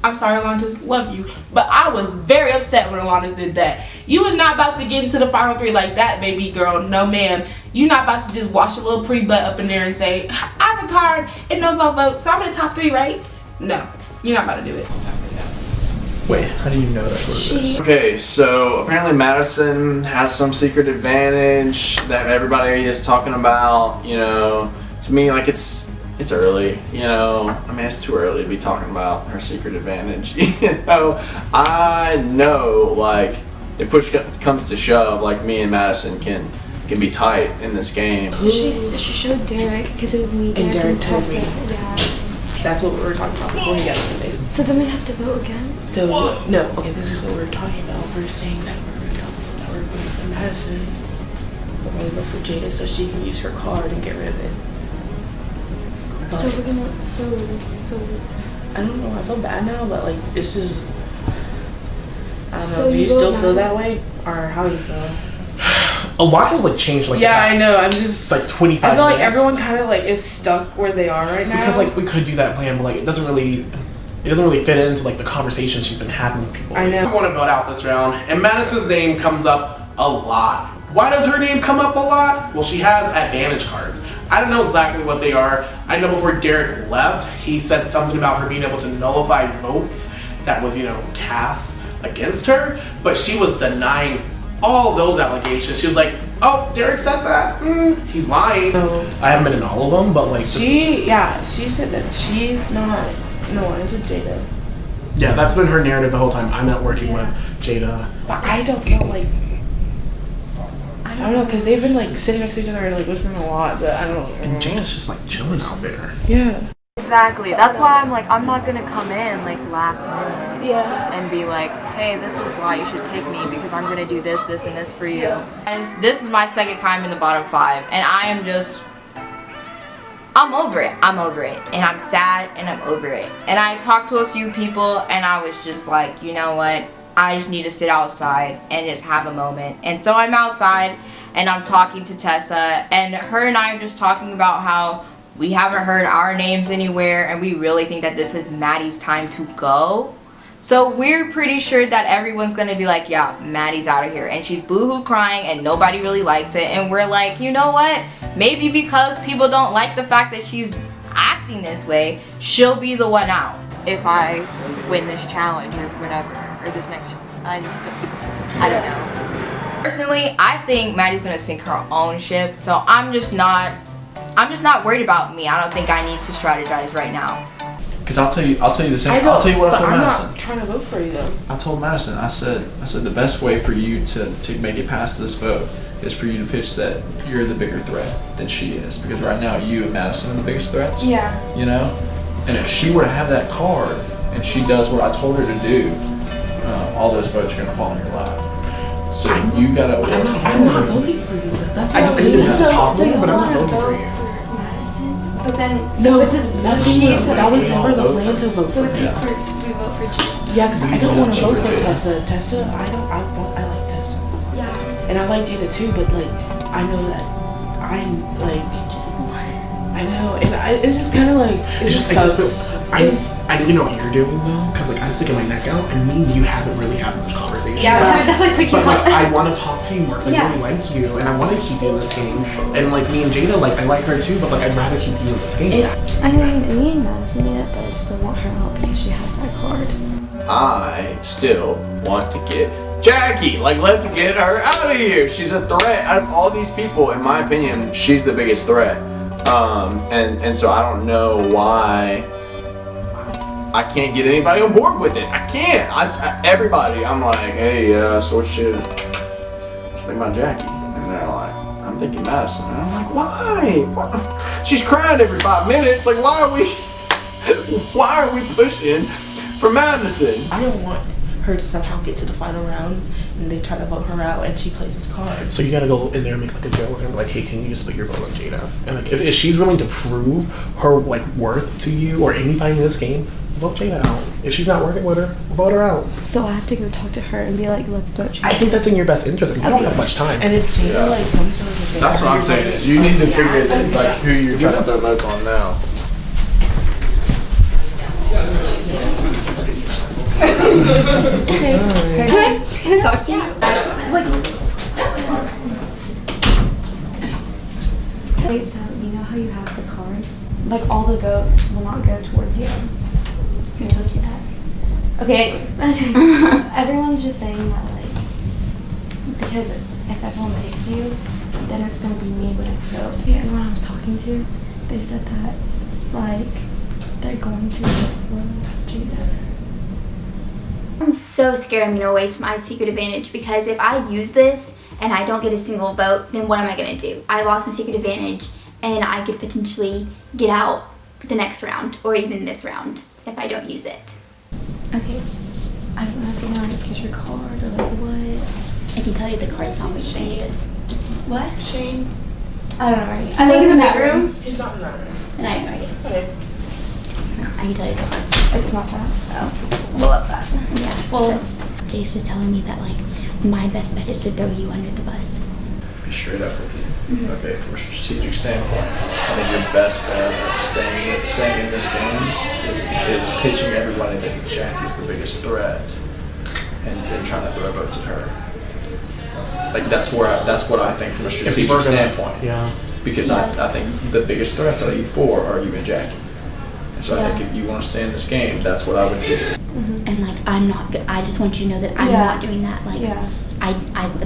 [SPEAKER 2] I'm sorry, Alontis, love you, but I was very upset when Alontis did that. You was not about to get into the final 3 like that, baby girl. No, ma'am. You're not about to just wash your little pretty butt up in there and say, I have a card, it knows all votes, so I'm in the top 3, right? No, you're not about to do it.
[SPEAKER 15] Wait, how do you know that's what it is?
[SPEAKER 6] Okay, so apparently Madison has some secret advantage that everybody is talking about. To me, like it's early, I mean, it's too early to be talking about her secret advantage. I know, like, if push comes to shove, like me and Madison can be tight in this game.
[SPEAKER 14] She showed Derek because it was me, Derek and
[SPEAKER 2] told me.
[SPEAKER 14] Yeah.
[SPEAKER 2] That's what we were talking about before he got eliminated.
[SPEAKER 14] So then we have to vote again?
[SPEAKER 2] So no, okay, this is what we're talking about. We're saying that we're voting for Madison. We're going to vote for Jada so she can use her card and get rid of it.
[SPEAKER 14] So we're gonna, so.
[SPEAKER 2] I don't know, I feel bad now, but like, it's just, I don't know,
[SPEAKER 14] So
[SPEAKER 2] do you
[SPEAKER 14] you
[SPEAKER 2] still
[SPEAKER 14] vote
[SPEAKER 2] feel
[SPEAKER 14] now?
[SPEAKER 2] that way? Or how do you feel?
[SPEAKER 15] A lot has like changed like
[SPEAKER 2] Yeah,
[SPEAKER 15] the past,
[SPEAKER 2] I know, I'm just,
[SPEAKER 15] like 25
[SPEAKER 2] I feel like
[SPEAKER 15] minutes.
[SPEAKER 2] everyone kind of like is stuck where they are right now.
[SPEAKER 15] Because like we could do that plan, but like it doesn't really fit into like the conversation she's been having with people.
[SPEAKER 2] I know.
[SPEAKER 15] I want to vote out this round, and Madison's name comes up a lot. Why does her name come up a lot? Well, she has advantage cards. I don't know exactly what they are. I know before Derek left, he said something about her being able to nullify votes that was, cast against her, but she was denying all those allegations. She was like, oh, Derek said that? He's lying. I haven't been in all of them, but like...
[SPEAKER 2] she said that she's not, no, it's with Jada.
[SPEAKER 15] Yeah, that's been her narrative the whole time. I'm not working with Jada.
[SPEAKER 2] But I don't feel like, I don't know, because they've been like sitting next to each other and like whispering a lot, but I don't know.
[SPEAKER 15] And Jada's just like chilling out there.
[SPEAKER 2] Yeah.
[SPEAKER 16] Exactly. That's why I'm like, I'm not gonna come in like last minute.
[SPEAKER 2] Yeah.
[SPEAKER 16] And be like, hey, this is why you should pick me because I'm gonna do this, this, and this for you.
[SPEAKER 19] And this is my second time in the bottom 5, and I am just, I'm over it. I'm over it. And I'm sad, and I'm over it. And I talked to a few people, and I was just like, you know what? I just need to sit outside and just have a moment. And so I'm outside, and I'm talking to Tessa, and her and I are just talking about how we haven't heard our names anywhere, and we really think that this is Maddie's time to go. So we're pretty sure that everyone's gonna be like, yeah, Maddie's out of here. And she's boohoo crying, and nobody really likes it. And we're like, you know what? Maybe because people don't like the fact that she's acting this way, she'll be the one out.
[SPEAKER 16] If I win this challenge or whatever, or this next
[SPEAKER 19] I don't know. Personally, I think Maddie's gonna sink her own ship, so I'm just not worried about me. I don't think I need to strategize right now.
[SPEAKER 15] Cause I'll tell you the same. I'll tell you what I told Madison.
[SPEAKER 2] I'm not trying to vote for you though.
[SPEAKER 15] I told Madison, I said the best way for you to make it past this vote is for you to pitch that you're the bigger threat than she is. Because right now you and Madison are the biggest threats.
[SPEAKER 2] Yeah.
[SPEAKER 15] You know? And if she were to have that card and she does what I told her to do, all those votes are gonna fall in your lap. So you gotta work hard.
[SPEAKER 2] I'm not voting for you.
[SPEAKER 15] I didn't have to talk with her, but I'm not voting for you.
[SPEAKER 14] But then,
[SPEAKER 2] no, it does. That was never the plan to vote
[SPEAKER 14] so
[SPEAKER 2] for
[SPEAKER 14] we
[SPEAKER 2] you.
[SPEAKER 14] vote for Gina.
[SPEAKER 2] Yeah, because I don't want to vote for Tessa. Tessa, I like Tessa.
[SPEAKER 14] Yeah.
[SPEAKER 2] And I like Gina too, but like, I know that I'm like, I know, and it's just kind of like, it just sucks.
[SPEAKER 15] I you know what you're doing though, because like I'm sticking my neck out, and me and you haven't really had much conversation.
[SPEAKER 14] Yeah, that's what I took you.
[SPEAKER 15] But like I want to talk to you more, because
[SPEAKER 14] Yeah.
[SPEAKER 15] I really like you, and I want to keep you in this game. And like me and Jada, like I like her too, but like I'd rather keep you in this game.
[SPEAKER 14] I mean, me and Madison need it, but I still want her out because she has that card.
[SPEAKER 6] I still want to get Jackie. Like, let's get her out of here. She's a threat. Out of all these people, in my opinion, she's the biggest threat. And so I don't know why I can't get anybody on board with it. I can't. Everybody, I'm like, hey, so what should think about Jackie? And they're like, I'm thinking Madison. And I'm like, why? She's crying every 5 minutes. Like, why are we pushing for Madison?
[SPEAKER 2] I don't want her to somehow get to the final round and they try to vote her out and she plays this card.
[SPEAKER 15] So you gotta go in there and make like a deal with her and be like, hey, can you just put your vote on Jada? And like, if she's willing to prove her like worth to you or anybody in this game, vote Jada out. If she's not working with her, vote her out.
[SPEAKER 14] So I have to go talk to her and be like, let's vote Jada.
[SPEAKER 15] I think that's in your best interest. Like, you don't have much time.
[SPEAKER 2] And if Jada like comes to us and says,
[SPEAKER 6] That's what I'm saying is you need to figure out like who you're trying to throw votes on now.
[SPEAKER 14] Okay. Can I talk to you? Okay, so you know how you have the card? Like all the votes will not go towards you. Who told you that? Okay. Everyone's just saying that like because if everyone picks you, then it's gonna be me when it's vote. Yeah, everyone I was talking to, they said that like they're going to vote for Jada.
[SPEAKER 18] I'm so scared I'm gonna waste my secret advantage because if I use this and I don't get a single vote, then what am I gonna do? I lost my secret advantage and I could potentially get out for the next round or even this round if I don't use it.
[SPEAKER 14] Okay. I don't know if you know how to use your card or like what.
[SPEAKER 18] I can tell you the card's not what you think it is. What?
[SPEAKER 2] Shane?
[SPEAKER 14] I don't know. Right?
[SPEAKER 18] I think in that room.
[SPEAKER 2] He's not in that room.
[SPEAKER 18] And I have no idea.
[SPEAKER 2] Okay.
[SPEAKER 18] I can tell you the cards.
[SPEAKER 14] It's not that.
[SPEAKER 18] Oh.
[SPEAKER 14] We'll let that.
[SPEAKER 18] Yeah. Well, so, Jace was telling me that like my best bet is to throw you under the bus.
[SPEAKER 6] Be straight up with you. Okay, from a strategic standpoint, I think your best bet of staying in this game is pitching everybody that Jackie's the biggest threat and trying to throw votes at her. Like that's what I think from a strategic standpoint.
[SPEAKER 15] Yeah.
[SPEAKER 6] Because I think the biggest threats out of you four are you and Jackie. And so I think if you want to stay in this game, that's what I would do.
[SPEAKER 18] Mm-hmm. And like I'm not good. I just want you to know that I'm not doing that. Like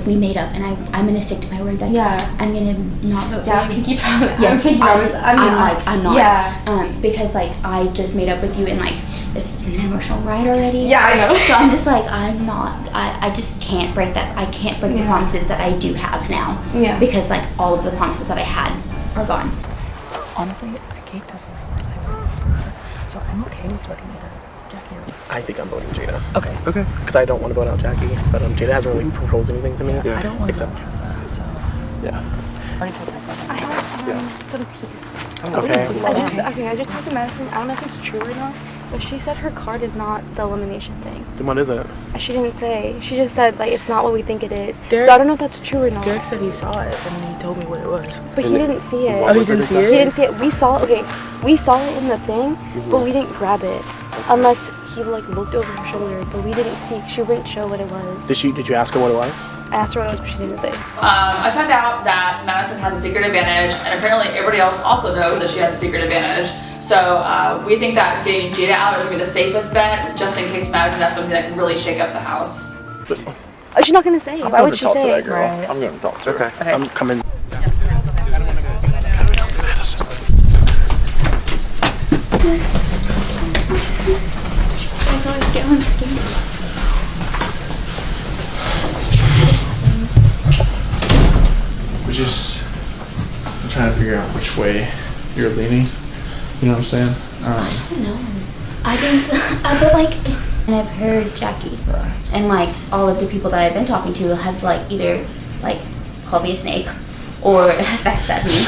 [SPEAKER 18] we made up, and I'm gonna stick to my word. Like I'm gonna not vote for you.
[SPEAKER 14] Pinky promise.
[SPEAKER 18] Yes,
[SPEAKER 14] Pinky promise.
[SPEAKER 18] I'm not.
[SPEAKER 14] Yeah.
[SPEAKER 18] Because like I just made up with you, and like this is an emotional ride already.
[SPEAKER 14] Yeah, I know.
[SPEAKER 18] So I'm just like I'm not. I just can't break that. I can't break the promises that I do have now.
[SPEAKER 14] Yeah.
[SPEAKER 18] Because like all of the promises that I had are gone.
[SPEAKER 16] Honestly, Kate doesn't know what I vote for her, so I'm okay with voting either Jackie or
[SPEAKER 15] I think I'm voting Jada.
[SPEAKER 16] Okay.
[SPEAKER 15] Okay. Because I don't want to vote out Jackie, but Jada hasn't really proposed anything to me.
[SPEAKER 16] Yeah, I don't want to
[SPEAKER 15] except
[SPEAKER 16] vote Tessa, so
[SPEAKER 15] yeah.
[SPEAKER 16] I already told myself.
[SPEAKER 14] I have some tea to speak.
[SPEAKER 15] Okay.
[SPEAKER 14] I just talked to Madison. I don't know if it's true or not, but she said her card is not the elimination thing.
[SPEAKER 15] Then what is it?
[SPEAKER 14] She didn't say. She just said like it's not what we think it is.
[SPEAKER 2] Derek,
[SPEAKER 14] so I don't know if that's true or not.
[SPEAKER 2] Derek said he saw it and he told me what it was.
[SPEAKER 14] But he didn't see it.
[SPEAKER 2] Oh, he didn't see it?
[SPEAKER 14] He didn't see it. We saw it. Okay, we saw it in the thing, but we didn't grab it unless he like looked over her shoulder. But we didn't see. She wouldn't show what it was.
[SPEAKER 15] Did you ask her what it was?
[SPEAKER 14] I asked her what it was, but she didn't say.
[SPEAKER 3] I found out that Madison has a secret advantage, and apparently everybody else also knows that she has a secret advantage. So we think that getting Jada out is gonna be the safest bet, just in case Madison does something that can really shake up the house.
[SPEAKER 8] Oh, she's not gonna say. Why would she
[SPEAKER 6] talk to
[SPEAKER 8] say
[SPEAKER 6] that
[SPEAKER 8] it?
[SPEAKER 6] girl. I'm gonna talk to her.
[SPEAKER 15] Okay. I'm coming.
[SPEAKER 18] I always get on this game.
[SPEAKER 15] I'm trying to figure out which way you're leaning. You know what I'm saying?
[SPEAKER 18] I don't know. I think, but like, and I've heard Jackie and like all of the people that I've been talking to have like either like called me a snake or backstabbed me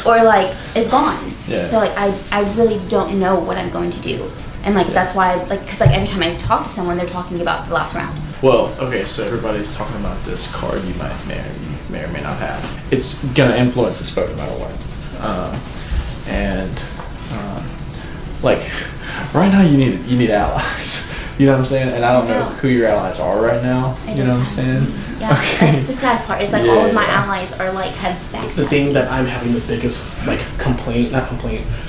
[SPEAKER 18] or like is gone.
[SPEAKER 15] Yeah.
[SPEAKER 18] So like I really don't know what I'm going to do. And like that's why like because like every time I talk to someone they're talking about the last round.
[SPEAKER 15] Well, okay, so everybody's talking about this card you may or may not have. It's gonna influence this vote no matter what. Like right now you need allies. You know what I'm saying? And I don't know who your allies are right now. You know what I'm saying?
[SPEAKER 18] Yeah,
[SPEAKER 15] okay.
[SPEAKER 18] That's the sad part. Is like all of my allies are like have backstabbed.
[SPEAKER 15] The thing that I'm having the biggest like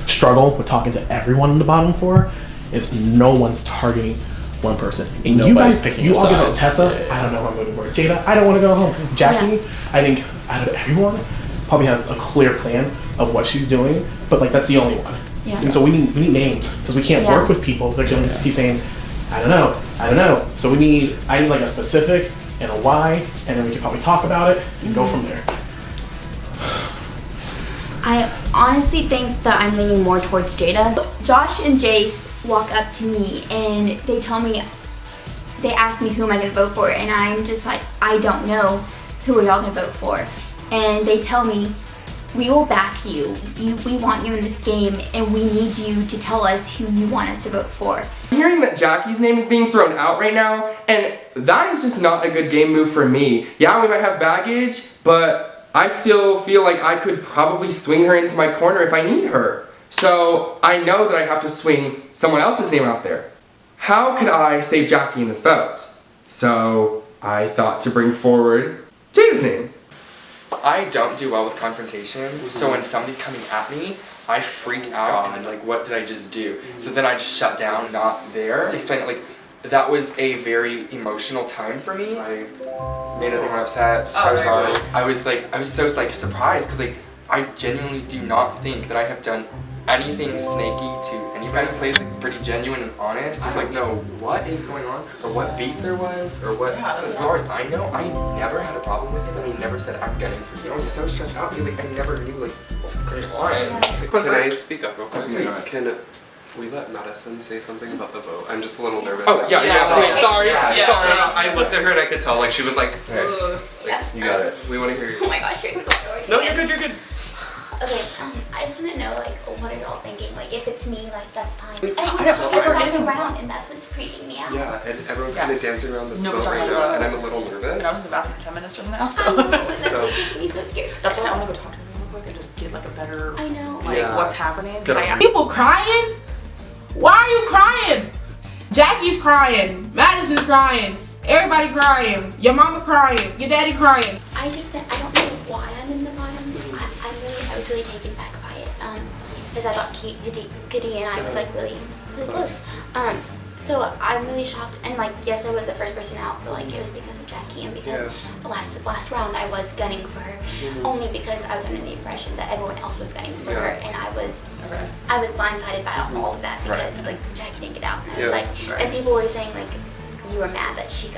[SPEAKER 15] struggle with talking to everyone in the bottom four is no one's targeting one person. And
[SPEAKER 6] Nobody's
[SPEAKER 15] you guys,
[SPEAKER 6] picking
[SPEAKER 15] you
[SPEAKER 6] a
[SPEAKER 15] all give it
[SPEAKER 6] side.
[SPEAKER 15] to Tessa. I don't know who I'm moving for. Jada, I don't want to go home. Jackie, I think out of everyone, probably has a clear plan of what she's doing, but like that's the only one.
[SPEAKER 18] Yeah.
[SPEAKER 15] And so we need names because we can't work with people. They're going to just keep saying, I don't know. So I need like a specific and a why, and then we can probably talk about it and go from there.
[SPEAKER 18] I honestly think that I'm leaning more towards Jada. Josh and Jace walk up to me and they ask me who am I gonna vote for, and I'm just like, I don't know who are y'all gonna vote for. And they tell me, we will back you. We want you in this game and we need you to tell us who you want us to vote for.
[SPEAKER 11] I'm hearing that Jackie's name is being thrown out right now, and that is just not a good game move for me. Yeah, we might have baggage, but I still feel like I could probably swing her into my corner if I need her. So I know that I have to swing someone else's name out there. How could I save Jackie in this vote? So I thought to bring forward Jada's name. I don't do well with confrontation, so when somebody's coming at me, I freak out and then like, what did I just do? So then I just shut down, not there. To explain it, like, that was a very emotional time for me. I made everyone upset, so sorry. I was so like surprised because like I genuinely do not think that I have done anything snaky to anybody. Played like pretty genuine and honest. Just like know what is going on or what beef there was or what. As far as I know, I never had a problem with him and he never said I'm gunning for you. I was so stressed out because like I never knew like what's going on.
[SPEAKER 20] Can I speak up real quick?
[SPEAKER 11] Please.
[SPEAKER 20] Can we let Madison say something about the vote? I'm just a little nervous.
[SPEAKER 11] Oh, yeah, please, sorry. Sorry.
[SPEAKER 20] I looked at her and I could tell like she was like,
[SPEAKER 18] Yeah.
[SPEAKER 20] you got it. We want to hear you.
[SPEAKER 18] Oh my gosh, here comes Audra.
[SPEAKER 20] No, you're good.
[SPEAKER 18] Okay, I just want to know, like, what are y'all thinking? Like, if it's me, like, that's fine.
[SPEAKER 20] I
[SPEAKER 18] I
[SPEAKER 20] don't
[SPEAKER 18] still
[SPEAKER 20] know.
[SPEAKER 18] never got around, and that's what's freaking me out.
[SPEAKER 20] Yeah, and everyone's kind of dancing around this
[SPEAKER 13] No,
[SPEAKER 20] vote
[SPEAKER 13] sorry,
[SPEAKER 20] right
[SPEAKER 13] no.
[SPEAKER 20] now, and I'm a little nervous.
[SPEAKER 13] And I was in the bathroom for 10 minutes just now, so.
[SPEAKER 18] That's what's making me so scared.
[SPEAKER 13] That's why I want to go talk to him real quick and just get like a better,
[SPEAKER 18] I know.
[SPEAKER 13] like, what's happening.
[SPEAKER 2] People crying? Why are you crying? Jackie's crying. Madison's crying. Everybody crying. Your mama crying. Your daddy crying.
[SPEAKER 18] I don't know why I'm in the bottom. I was really taken back by it. Because I thought Goody and I was like really close. So I'm really shocked, and like, yes, I was the first person out, but like it was because of Jackie and because the last round I was gunning for her, only because I was under the impression that everyone else was gunning for her, and I was blindsided by all of that because like Jackie didn't get out, and I was like, and people were saying like, you were mad that she's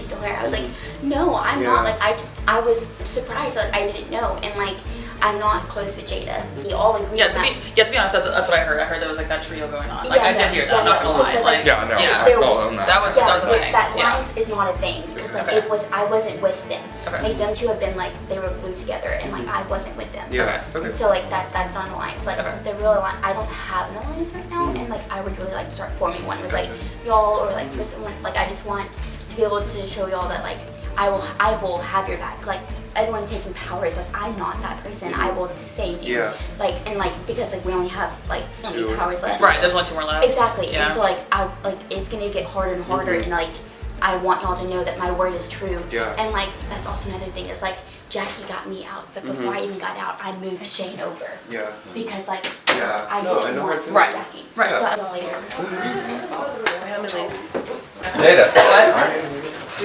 [SPEAKER 18] still there. I was like, no, I'm not. Like I was surprised that I didn't know, and like I'm not close with Jada. We all agree.
[SPEAKER 13] To be honest, that's what I heard. I heard there was like that trio going on. Like I did hear that. I'm not gonna lie. Like
[SPEAKER 11] I'll own that.
[SPEAKER 13] That was a thing.
[SPEAKER 18] That alliance is not a thing because like I wasn't with them. Like them two have been like they were glued together, and like I wasn't with them.
[SPEAKER 20] Okay.
[SPEAKER 18] So like that's not an alliance. Like the real alliance, I don't have an alliance right now, and like I would really like to start forming one with like y'all or like for someone. Like I just want to be able to show y'all that like I will have your back. Like everyone's taking powers. Like I'm not that person. I will save you.
[SPEAKER 20] Yeah.
[SPEAKER 18] Like and like because like we only have like so many powers left.
[SPEAKER 13] Right. There's only 2 more left.
[SPEAKER 18] Exactly.
[SPEAKER 13] Yeah.
[SPEAKER 18] And so like it's gonna get harder and harder, and like I want y'all to know that my word is true.
[SPEAKER 20] Yeah.
[SPEAKER 18] And like that's also another thing is like Jackie got me out, but before I even got out, I moved Shane over.
[SPEAKER 20] Yeah.
[SPEAKER 18] Because like
[SPEAKER 20] Yeah.
[SPEAKER 18] I
[SPEAKER 20] No, I
[SPEAKER 18] didn't
[SPEAKER 20] know
[SPEAKER 18] want
[SPEAKER 20] her too.
[SPEAKER 18] Jackie.
[SPEAKER 13] Right.
[SPEAKER 18] So I later.
[SPEAKER 13] Let me leave.
[SPEAKER 9] Jada.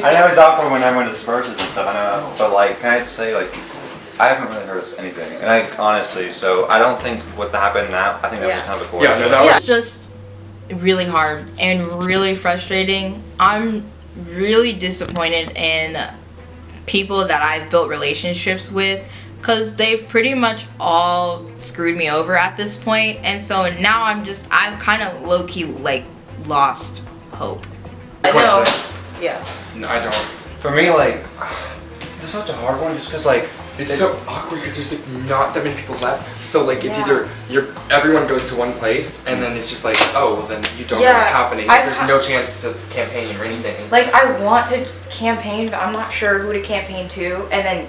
[SPEAKER 9] I know it's awkward when everyone disperses and stuff, I know, but like, can I just say, like, I haven't really heard anything, and I honestly, so I don't think what happened now, I think that was kind of a course.
[SPEAKER 19] Yeah, no, that was just really hard and really frustrating. I'm really disappointed in people that I've built relationships with, because they've pretty much all screwed me over at this point, and so now I've kind of low-key like lost hope.
[SPEAKER 3] I know. Yeah.
[SPEAKER 11] No, I don't.
[SPEAKER 9] For me, like, this is such a hard one just because, like,
[SPEAKER 11] it's so awkward because there's like not that many people left. So like it's either everyone goes to one place and then it's just like, oh, well then you don't know what's happening. There's no chance to campaign or anything.
[SPEAKER 19] Like I want to campaign, but I'm not sure who to campaign to, and then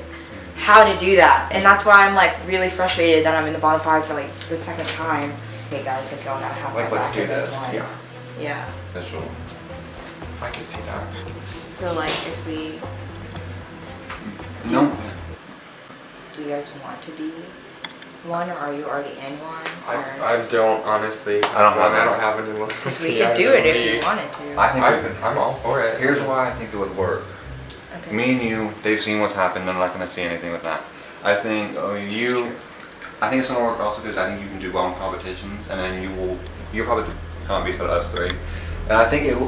[SPEAKER 19] how to do that. And that's why I'm like really frustrated that I'm in the bottom 5 for like the second time. Hey guys, like y'all gotta have
[SPEAKER 11] like
[SPEAKER 19] my
[SPEAKER 11] let's
[SPEAKER 19] back
[SPEAKER 11] do
[SPEAKER 19] in
[SPEAKER 11] this.
[SPEAKER 19] one.
[SPEAKER 11] Yeah.
[SPEAKER 19] Yeah.
[SPEAKER 9] That's true.
[SPEAKER 11] I can see that.
[SPEAKER 19] So like if we
[SPEAKER 9] No.
[SPEAKER 19] do you guys want to be one, or are you already in one?
[SPEAKER 11] I don't honestly.
[SPEAKER 9] I don't
[SPEAKER 11] have anyone.
[SPEAKER 19] Because we could do it if you wanted to.
[SPEAKER 9] I think
[SPEAKER 11] I'm all for it.
[SPEAKER 9] Here's why I think it would work.
[SPEAKER 19] Okay.
[SPEAKER 9] Me and you, they've seen what's happened. They're not going to see anything with that. I think I think it's going to work also because I think you can do well in competitions, and then you'll probably compete with us 3. And I think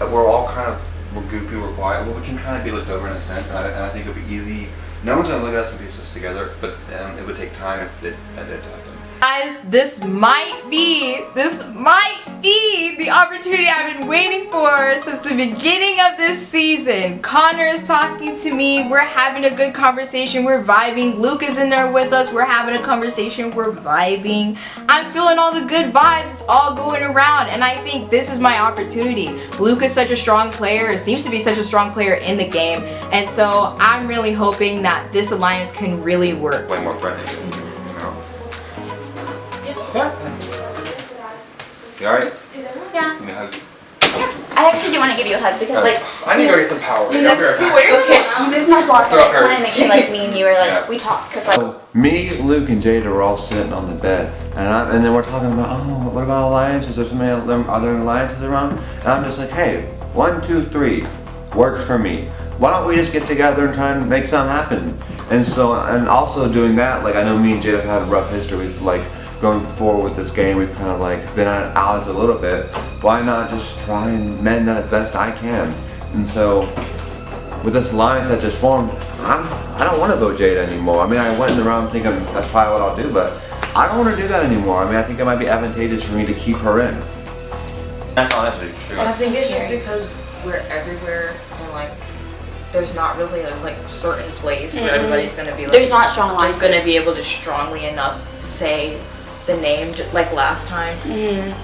[SPEAKER 9] we're all kind of goofy, we're quiet, but we can kind of be looked over in a sense, and I think it'll be easy. No one's gonna look at us and piece us together, but it would take time if that did happen.
[SPEAKER 19] Guys, this might be the opportunity I've been waiting for since the beginning of this season. Connor is talking to me, we're having a good conversation, we're vibing. Luke is in there with us, we're having a conversation, we're vibing. I'm feeling all the good vibes, it's all going around, and I think this is my opportunity. Luke is such a strong player, seems to be such a strong player in the game, and so I'm really hoping that this alliance can really work.
[SPEAKER 9] Way more friendly. You alright?
[SPEAKER 18] Yeah.
[SPEAKER 9] Give me a hug.
[SPEAKER 18] I actually do want to give you a hug because, like,
[SPEAKER 11] I need to go get some power.
[SPEAKER 18] Okay, this is my block. I just want to make sure, like, me and you are like we talk, because like.
[SPEAKER 9] So, me, Luke, and Jade are all sitting on the bed, and then we're talking about, oh, what about alliances? There's so many other alliances around, and I'm just like, hey, 1, 2, 3, works for me. Why don't we just get together and try and make something happen? And so, and also doing that, like, I know me and Jade have had a rough history with, like, going forward with this game. We've kind of like been at odds a little bit. Why not just try and mend that as best I can? And so with this alliance that just formed, I don't want to vote Jada anymore. I mean, I went in the round thinking that's probably what I'll do, but I don't want to do that anymore. I mean, I think it might be advantageous for me to keep her in. That's honestly true.
[SPEAKER 19] I think it's just because we're everywhere and like there's not really a like certain place where everybody's gonna be like
[SPEAKER 18] there's not strong alliances.
[SPEAKER 19] just gonna be able to strongly enough say the name like last time.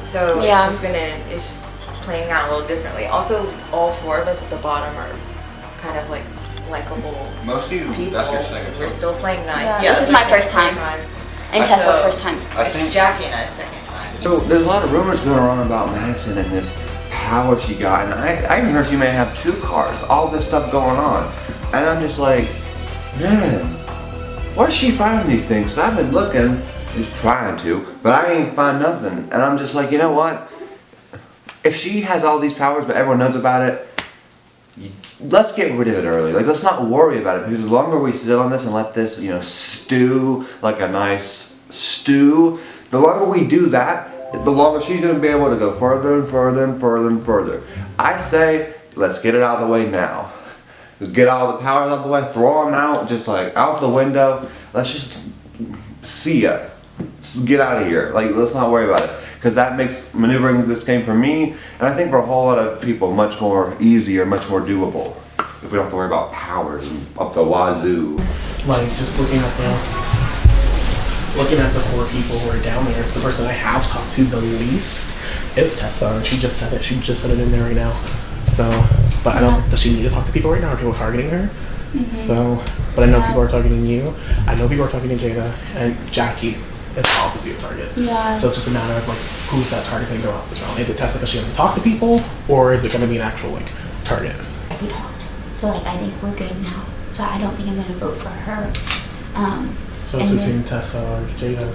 [SPEAKER 19] So
[SPEAKER 18] Yeah.
[SPEAKER 19] it's just playing out a little differently. Also, all 4 of us at the bottom are kind of like likable
[SPEAKER 9] Most of you,
[SPEAKER 19] people.
[SPEAKER 9] that's your second.
[SPEAKER 19] We're still playing nice.
[SPEAKER 18] Yeah, this is my first time. And Tessa's first time.
[SPEAKER 19] It's Jackie and I's second time.
[SPEAKER 9] So there's a lot of rumors going around about Madison and this power she got, and I even heard she may have 2 cards, all this stuff going on. And I'm just like, man, where's she finding these things? So I've been looking, just trying to, but I ain't find nothing. And I'm just like, you know what? If she has all these powers but everyone knows about it, let's get rid of it early. Like, let's not worry about it, because the longer we sit on this and let this, you know, stew like a nice stew, the longer we do that, the longer she's going to be able to go further and further and further and further. I say, let's get it out of the way now. Get all the powers out of the way, throw them out, just like out the window. Let's just see ya. Get out of here. Like, let's not worry about it, because that makes maneuvering this game for me, and I think for a whole lot of people, much more easier, much more doable. If we don't have to worry about powers and up the wazoo.
[SPEAKER 15] Like, just looking at the 4 people who are down there, the person I have talked to the least is Tessa, and she just said it. She just said it in there right now. So, but I don't. Does she need to talk to people right now? Are people targeting her? So, but I know people are targeting you. I know people are targeting Jada, and Jackie is obviously a target.
[SPEAKER 18] Yeah.
[SPEAKER 15] So it's just a matter of like, who's that target going to go out this round? Is it Tessa because she hasn't talked to people, or is it going to be an actual like target?
[SPEAKER 18] We talked, so like I think we're good now. So I don't think I'm gonna vote for her.
[SPEAKER 15] So it's between Tessa or Jada.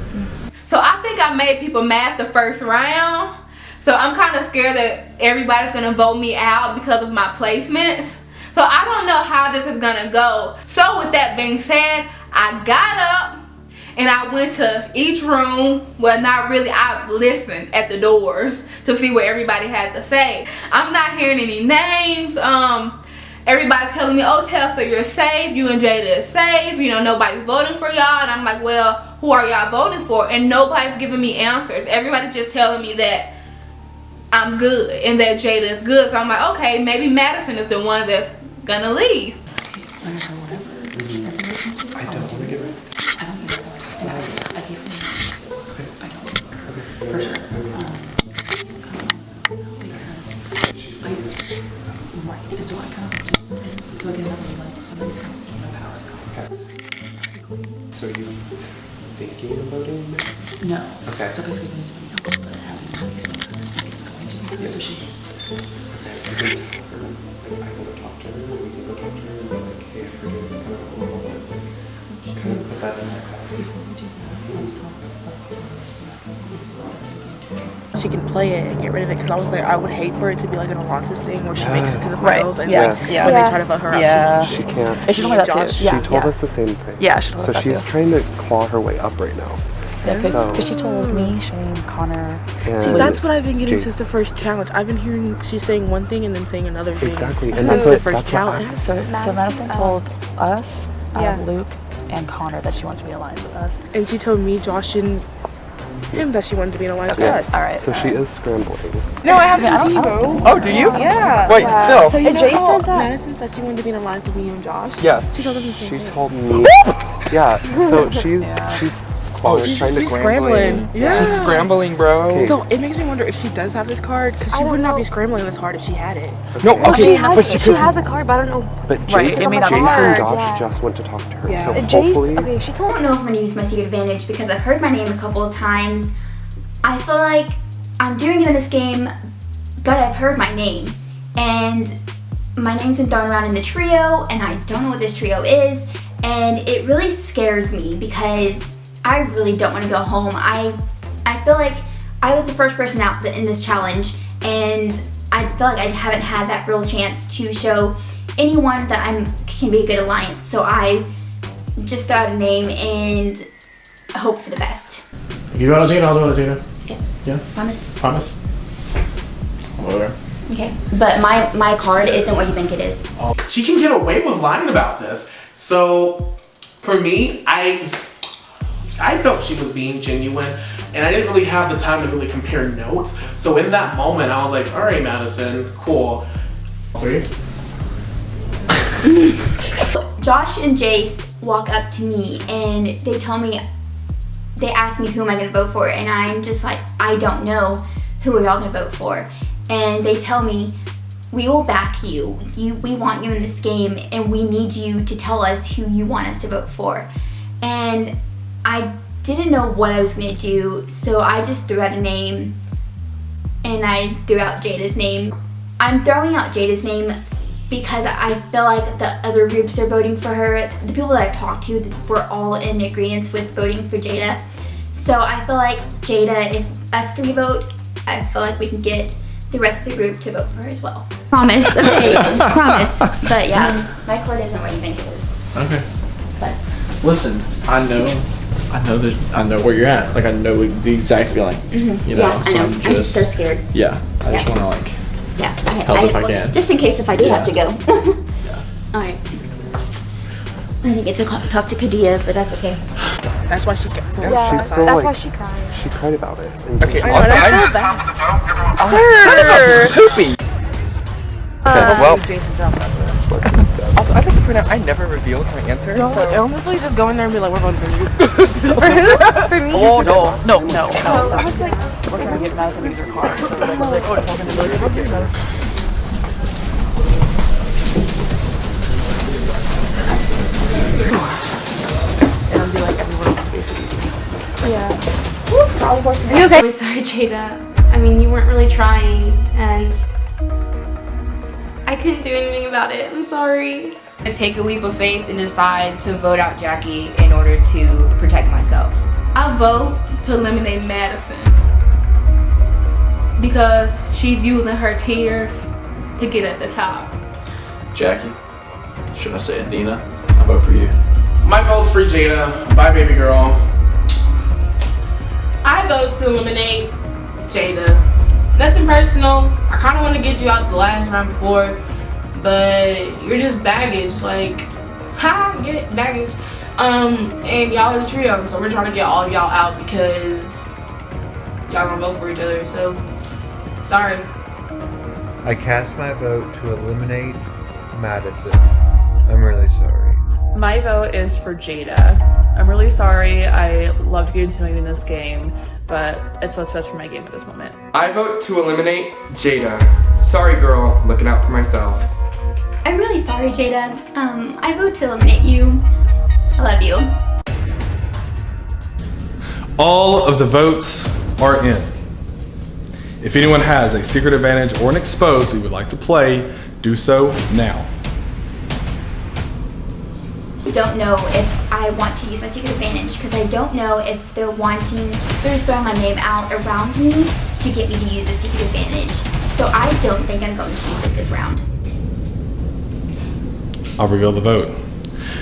[SPEAKER 7] So I think I made people mad the first round. So I'm kind of scared that everybody's gonna vote me out because of my placements. So I don't know how this is gonna go. So with that being said, I got up and I went to each room. Well, not really, I listened at the doors to see what everybody had to say. I'm not hearing any names. Everybody's telling me, oh, Tessa, you're safe. You and Jada is safe. You know, nobody's voting for y'all. And I'm like, well, who are y'all voting for? And nobody's giving me answers. Everybody's just telling me that I'm good and that Jada is good. So I'm like, okay, maybe Madison is the one that's gonna leave.
[SPEAKER 20] I don't want to get rid.
[SPEAKER 13] I don't either. So I gave him. I don't. For sure. Because right. And so I kind of so again, I'm like somebody's kind of powers come.
[SPEAKER 20] So are you thinking of voting?
[SPEAKER 13] No.
[SPEAKER 20] Okay.
[SPEAKER 13] So basically, we need somebody else, but having money sometimes think it's going to be her, so she goes to.
[SPEAKER 20] Okay. You can tell her, like, I want to talk to her, or we can go talk to her and be like, hey, I forget kind of what we're kind of put that in that path.
[SPEAKER 13] Before we do that, let's talk about the rest of that.
[SPEAKER 16] She can play it and get rid of it, because I was like, I would hate for it to be like an Alonsis thing where she
[SPEAKER 20] Yeah.
[SPEAKER 16] makes it to the
[SPEAKER 20] Right.
[SPEAKER 16] finals and
[SPEAKER 20] Yeah.
[SPEAKER 16] like when they try to vote her out,
[SPEAKER 20] She can't.
[SPEAKER 16] And she told me that too.
[SPEAKER 20] She told us the same thing.
[SPEAKER 16] Yeah, she told us
[SPEAKER 20] so
[SPEAKER 16] that
[SPEAKER 20] she's
[SPEAKER 16] too.
[SPEAKER 20] trying to claw her way up right now.
[SPEAKER 16] Yeah,
[SPEAKER 20] So-
[SPEAKER 16] she told me, Shane, Connor.
[SPEAKER 20] And
[SPEAKER 16] See, that's what I've been getting
[SPEAKER 20] Jake.
[SPEAKER 16] since the first challenge. I've been hearing she's saying one thing and then saying another thing.
[SPEAKER 20] Exactly, and
[SPEAKER 16] Since
[SPEAKER 20] that's
[SPEAKER 16] the
[SPEAKER 20] what-
[SPEAKER 16] first
[SPEAKER 20] that's what
[SPEAKER 16] challenge.
[SPEAKER 21] So Madison told us,
[SPEAKER 16] Yeah.
[SPEAKER 21] Luke, and Connor that she wanted to be aligned with us.
[SPEAKER 16] And she told me, Josh, and him that she wanted to be in alliance with
[SPEAKER 20] Yeah.
[SPEAKER 16] us.
[SPEAKER 21] Alright.
[SPEAKER 20] So she is scrambling.
[SPEAKER 16] No, I have
[SPEAKER 21] I
[SPEAKER 16] some
[SPEAKER 21] don't-
[SPEAKER 16] TiVo.
[SPEAKER 11] Oh, do you?
[SPEAKER 16] Yeah.
[SPEAKER 11] Wait, still.
[SPEAKER 16] So you
[SPEAKER 21] And
[SPEAKER 16] know
[SPEAKER 21] Jay
[SPEAKER 16] how
[SPEAKER 21] said that.
[SPEAKER 16] Madison said she wanted to be in alliance with me and Josh?
[SPEAKER 20] Yes.
[SPEAKER 16] She told us the same
[SPEAKER 20] She
[SPEAKER 16] thing.
[SPEAKER 20] told me. Yeah. So she's trying to
[SPEAKER 16] scrambling. Yeah.
[SPEAKER 11] She's scrambling, bro.
[SPEAKER 16] So it makes me wonder if she does have this card, because she would not be scrambling this hard if she had it.
[SPEAKER 20] No, okay, but
[SPEAKER 16] she
[SPEAKER 20] has
[SPEAKER 16] a card, but I don't know.
[SPEAKER 20] But
[SPEAKER 16] Right,
[SPEAKER 20] Jason,
[SPEAKER 16] it may not be
[SPEAKER 20] Jason
[SPEAKER 16] hard,
[SPEAKER 20] and Josh
[SPEAKER 16] yeah.
[SPEAKER 20] just went to talk to her.
[SPEAKER 18] Yeah.
[SPEAKER 20] So
[SPEAKER 18] Jace,
[SPEAKER 20] hopefully.
[SPEAKER 18] okay, I don't know if I'm gonna use my secret advantage because I've heard my name a couple of times. I feel like I'm doing it in this game, but I've heard my name. And my name's been thrown around in the trio, and I don't know what this trio is. And it really scares me because I really don't want to go home. I feel like I was the first person out in this challenge, and I feel like I haven't had that real chance to show anyone that I can be a good alliance. So I just throw out a name and hope for the best.
[SPEAKER 15] You do it, Gina, I'll do it, Gina.
[SPEAKER 18] Yeah.
[SPEAKER 15] Yeah?
[SPEAKER 18] Promise?
[SPEAKER 15] Promise? Okay.
[SPEAKER 18] Okay. But my card isn't what you think it is.
[SPEAKER 15] She can get away with lying about this. So, for me, I felt she was being genuine, and I didn't really have the time to really compare notes. So in that moment, I was like, all right, Madison, cool. 3.
[SPEAKER 18] Josh and Jace walk up to me and they ask me who am I gonna vote for, and I'm just like, I don't know who are y'all gonna vote for. And they tell me, we will back you. We want you in this game, and we need you to tell us who you want us to vote for. And I didn't know what I was gonna do, so I just threw out a name, and I threw out Jada's name. I'm throwing out Jada's name because I feel like the other groups are voting for her. The people that I've talked to were all in agreement with voting for Jada. So I feel like Jada, if us 3 vote, I feel like we can get the rest of the group to vote for her as well. Promise, okay, just promise. But yeah, my card isn't what you think it is.
[SPEAKER 15] Okay.
[SPEAKER 18] But
[SPEAKER 6] Listen, I know where you're at. Like I know the exact feeling. You know,
[SPEAKER 18] yeah,
[SPEAKER 6] so
[SPEAKER 18] I know.
[SPEAKER 6] I'm
[SPEAKER 18] I'm
[SPEAKER 6] just
[SPEAKER 18] so scared.
[SPEAKER 6] Yeah, I just
[SPEAKER 18] Yeah.
[SPEAKER 6] want to like
[SPEAKER 18] Yeah,
[SPEAKER 6] help if I can.
[SPEAKER 18] just in case if I do have to go. All right. I didn't get to talk to Kadia, but that's okay.
[SPEAKER 16] That's why she got
[SPEAKER 20] Yeah, she's still like,
[SPEAKER 18] she cried.
[SPEAKER 20] She cried about it. And
[SPEAKER 11] Okay,
[SPEAKER 20] so-
[SPEAKER 11] I'll
[SPEAKER 16] Sir!
[SPEAKER 11] Poopy! Okay, well,
[SPEAKER 16] Jason jumped up.
[SPEAKER 11] also, I think to point out, I never revealed my answer.
[SPEAKER 16] No,
[SPEAKER 11] so.
[SPEAKER 16] honestly, just go in there and be like, we're voting for you.
[SPEAKER 21] For who? For me?
[SPEAKER 11] Oh, no.
[SPEAKER 21] No.
[SPEAKER 16] I was like,
[SPEAKER 21] We're trying to get Madison to use her car. So we're like, oh, it's talking to Myrick.
[SPEAKER 16] and I'll be like, everyone else is basically.
[SPEAKER 14] Yeah.
[SPEAKER 18] Are
[SPEAKER 14] you okay? I'm really sorry, Jada. I mean, you weren't really trying, and I couldn't do anything about it. I'm sorry.
[SPEAKER 19] I take a leap of faith and decide to vote out Jackie in order to protect myself.
[SPEAKER 2] I vote to eliminate Madison
[SPEAKER 7] because she's using her tears to get at the top.
[SPEAKER 6] Jackie, should I say Athena? I'll vote for you.
[SPEAKER 15] My vote's for Jada. Bye, baby girl.
[SPEAKER 2] I vote to eliminate Jada. Nothing personal. I kind of want to get you out the last round before, but you're just baggage. Like, ha, get it, baggage. And y'all are the trio, so we're trying to get all of y'all out because y'all gonna vote for each other. So, sorry.
[SPEAKER 12] I cast my vote to eliminate Madison. I'm really sorry.
[SPEAKER 13] My vote is for Jada. I'm really sorry. I loved getting to know you in this game, but it's what's best for my game at this moment.
[SPEAKER 11] I vote to eliminate Jada. Sorry, girl. Looking out for myself.
[SPEAKER 18] I'm really sorry, Jada. I vote to eliminate you. I love you.
[SPEAKER 1] All of the votes are in. If anyone has a secret advantage or an expose you would like to play, do so now.
[SPEAKER 18] I don't know if I want to use my secret advantage because I don't know if they're just throwing my name out around me to get me to use a secret advantage. So I don't think I'm going to use it this round.
[SPEAKER 1] I'll reveal the vote.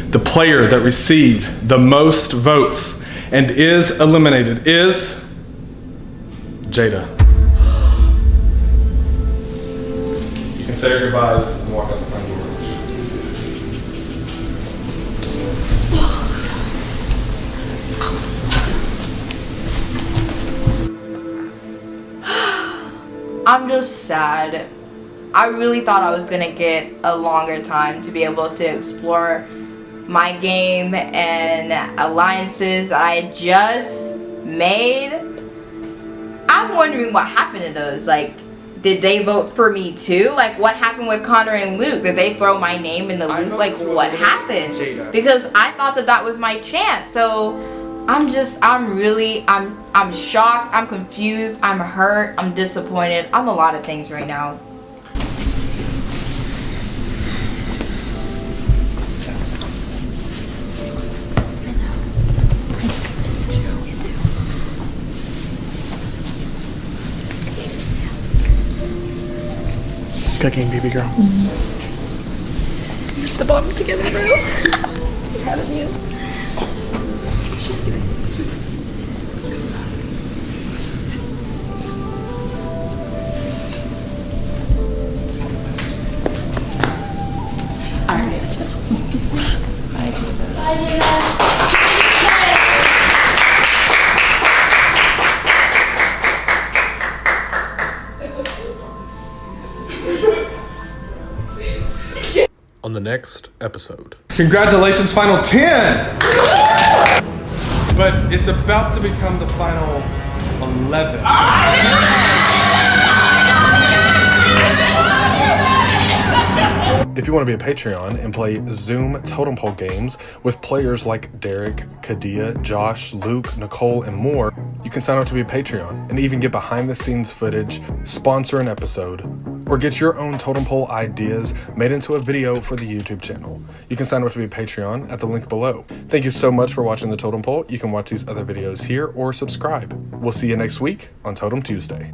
[SPEAKER 1] The player that received the most votes and is eliminated is Jada. You can say your goodbyes and walk out the front door.
[SPEAKER 19] I'm just sad. I really thought I was gonna get a longer time to be able to explore my game and alliances that I had just made. I'm wondering what happened to those. Like, did they vote for me too? Like, what happened with Connor and Luke? Did they throw my name in the loop? Like, what happened? Because I thought that that was my chance. So I'm shocked, I'm confused, I'm hurt, I'm disappointed. I'm a lot of things right now.
[SPEAKER 21] Good game, baby girl.
[SPEAKER 8] The bottom together, bro. I'm proud of you.
[SPEAKER 1] On the next episode. Congratulations, final 10! But it's about to become the final 11. If you want to be a Patreon and play Zoom Totem Pole games with players like Derek, Kadia, Josh, Luke, Nicole, and more, you can sign up to be a Patreon and even get behind the scenes footage, sponsor an episode, or get your own Totem Pole ideas made into a video for the YouTube channel. You can sign up to be a Patreon at the link below. Thank you so much for watching the Totem Pole. You can watch these other videos here or subscribe. We'll see you next week on Totem Tuesday.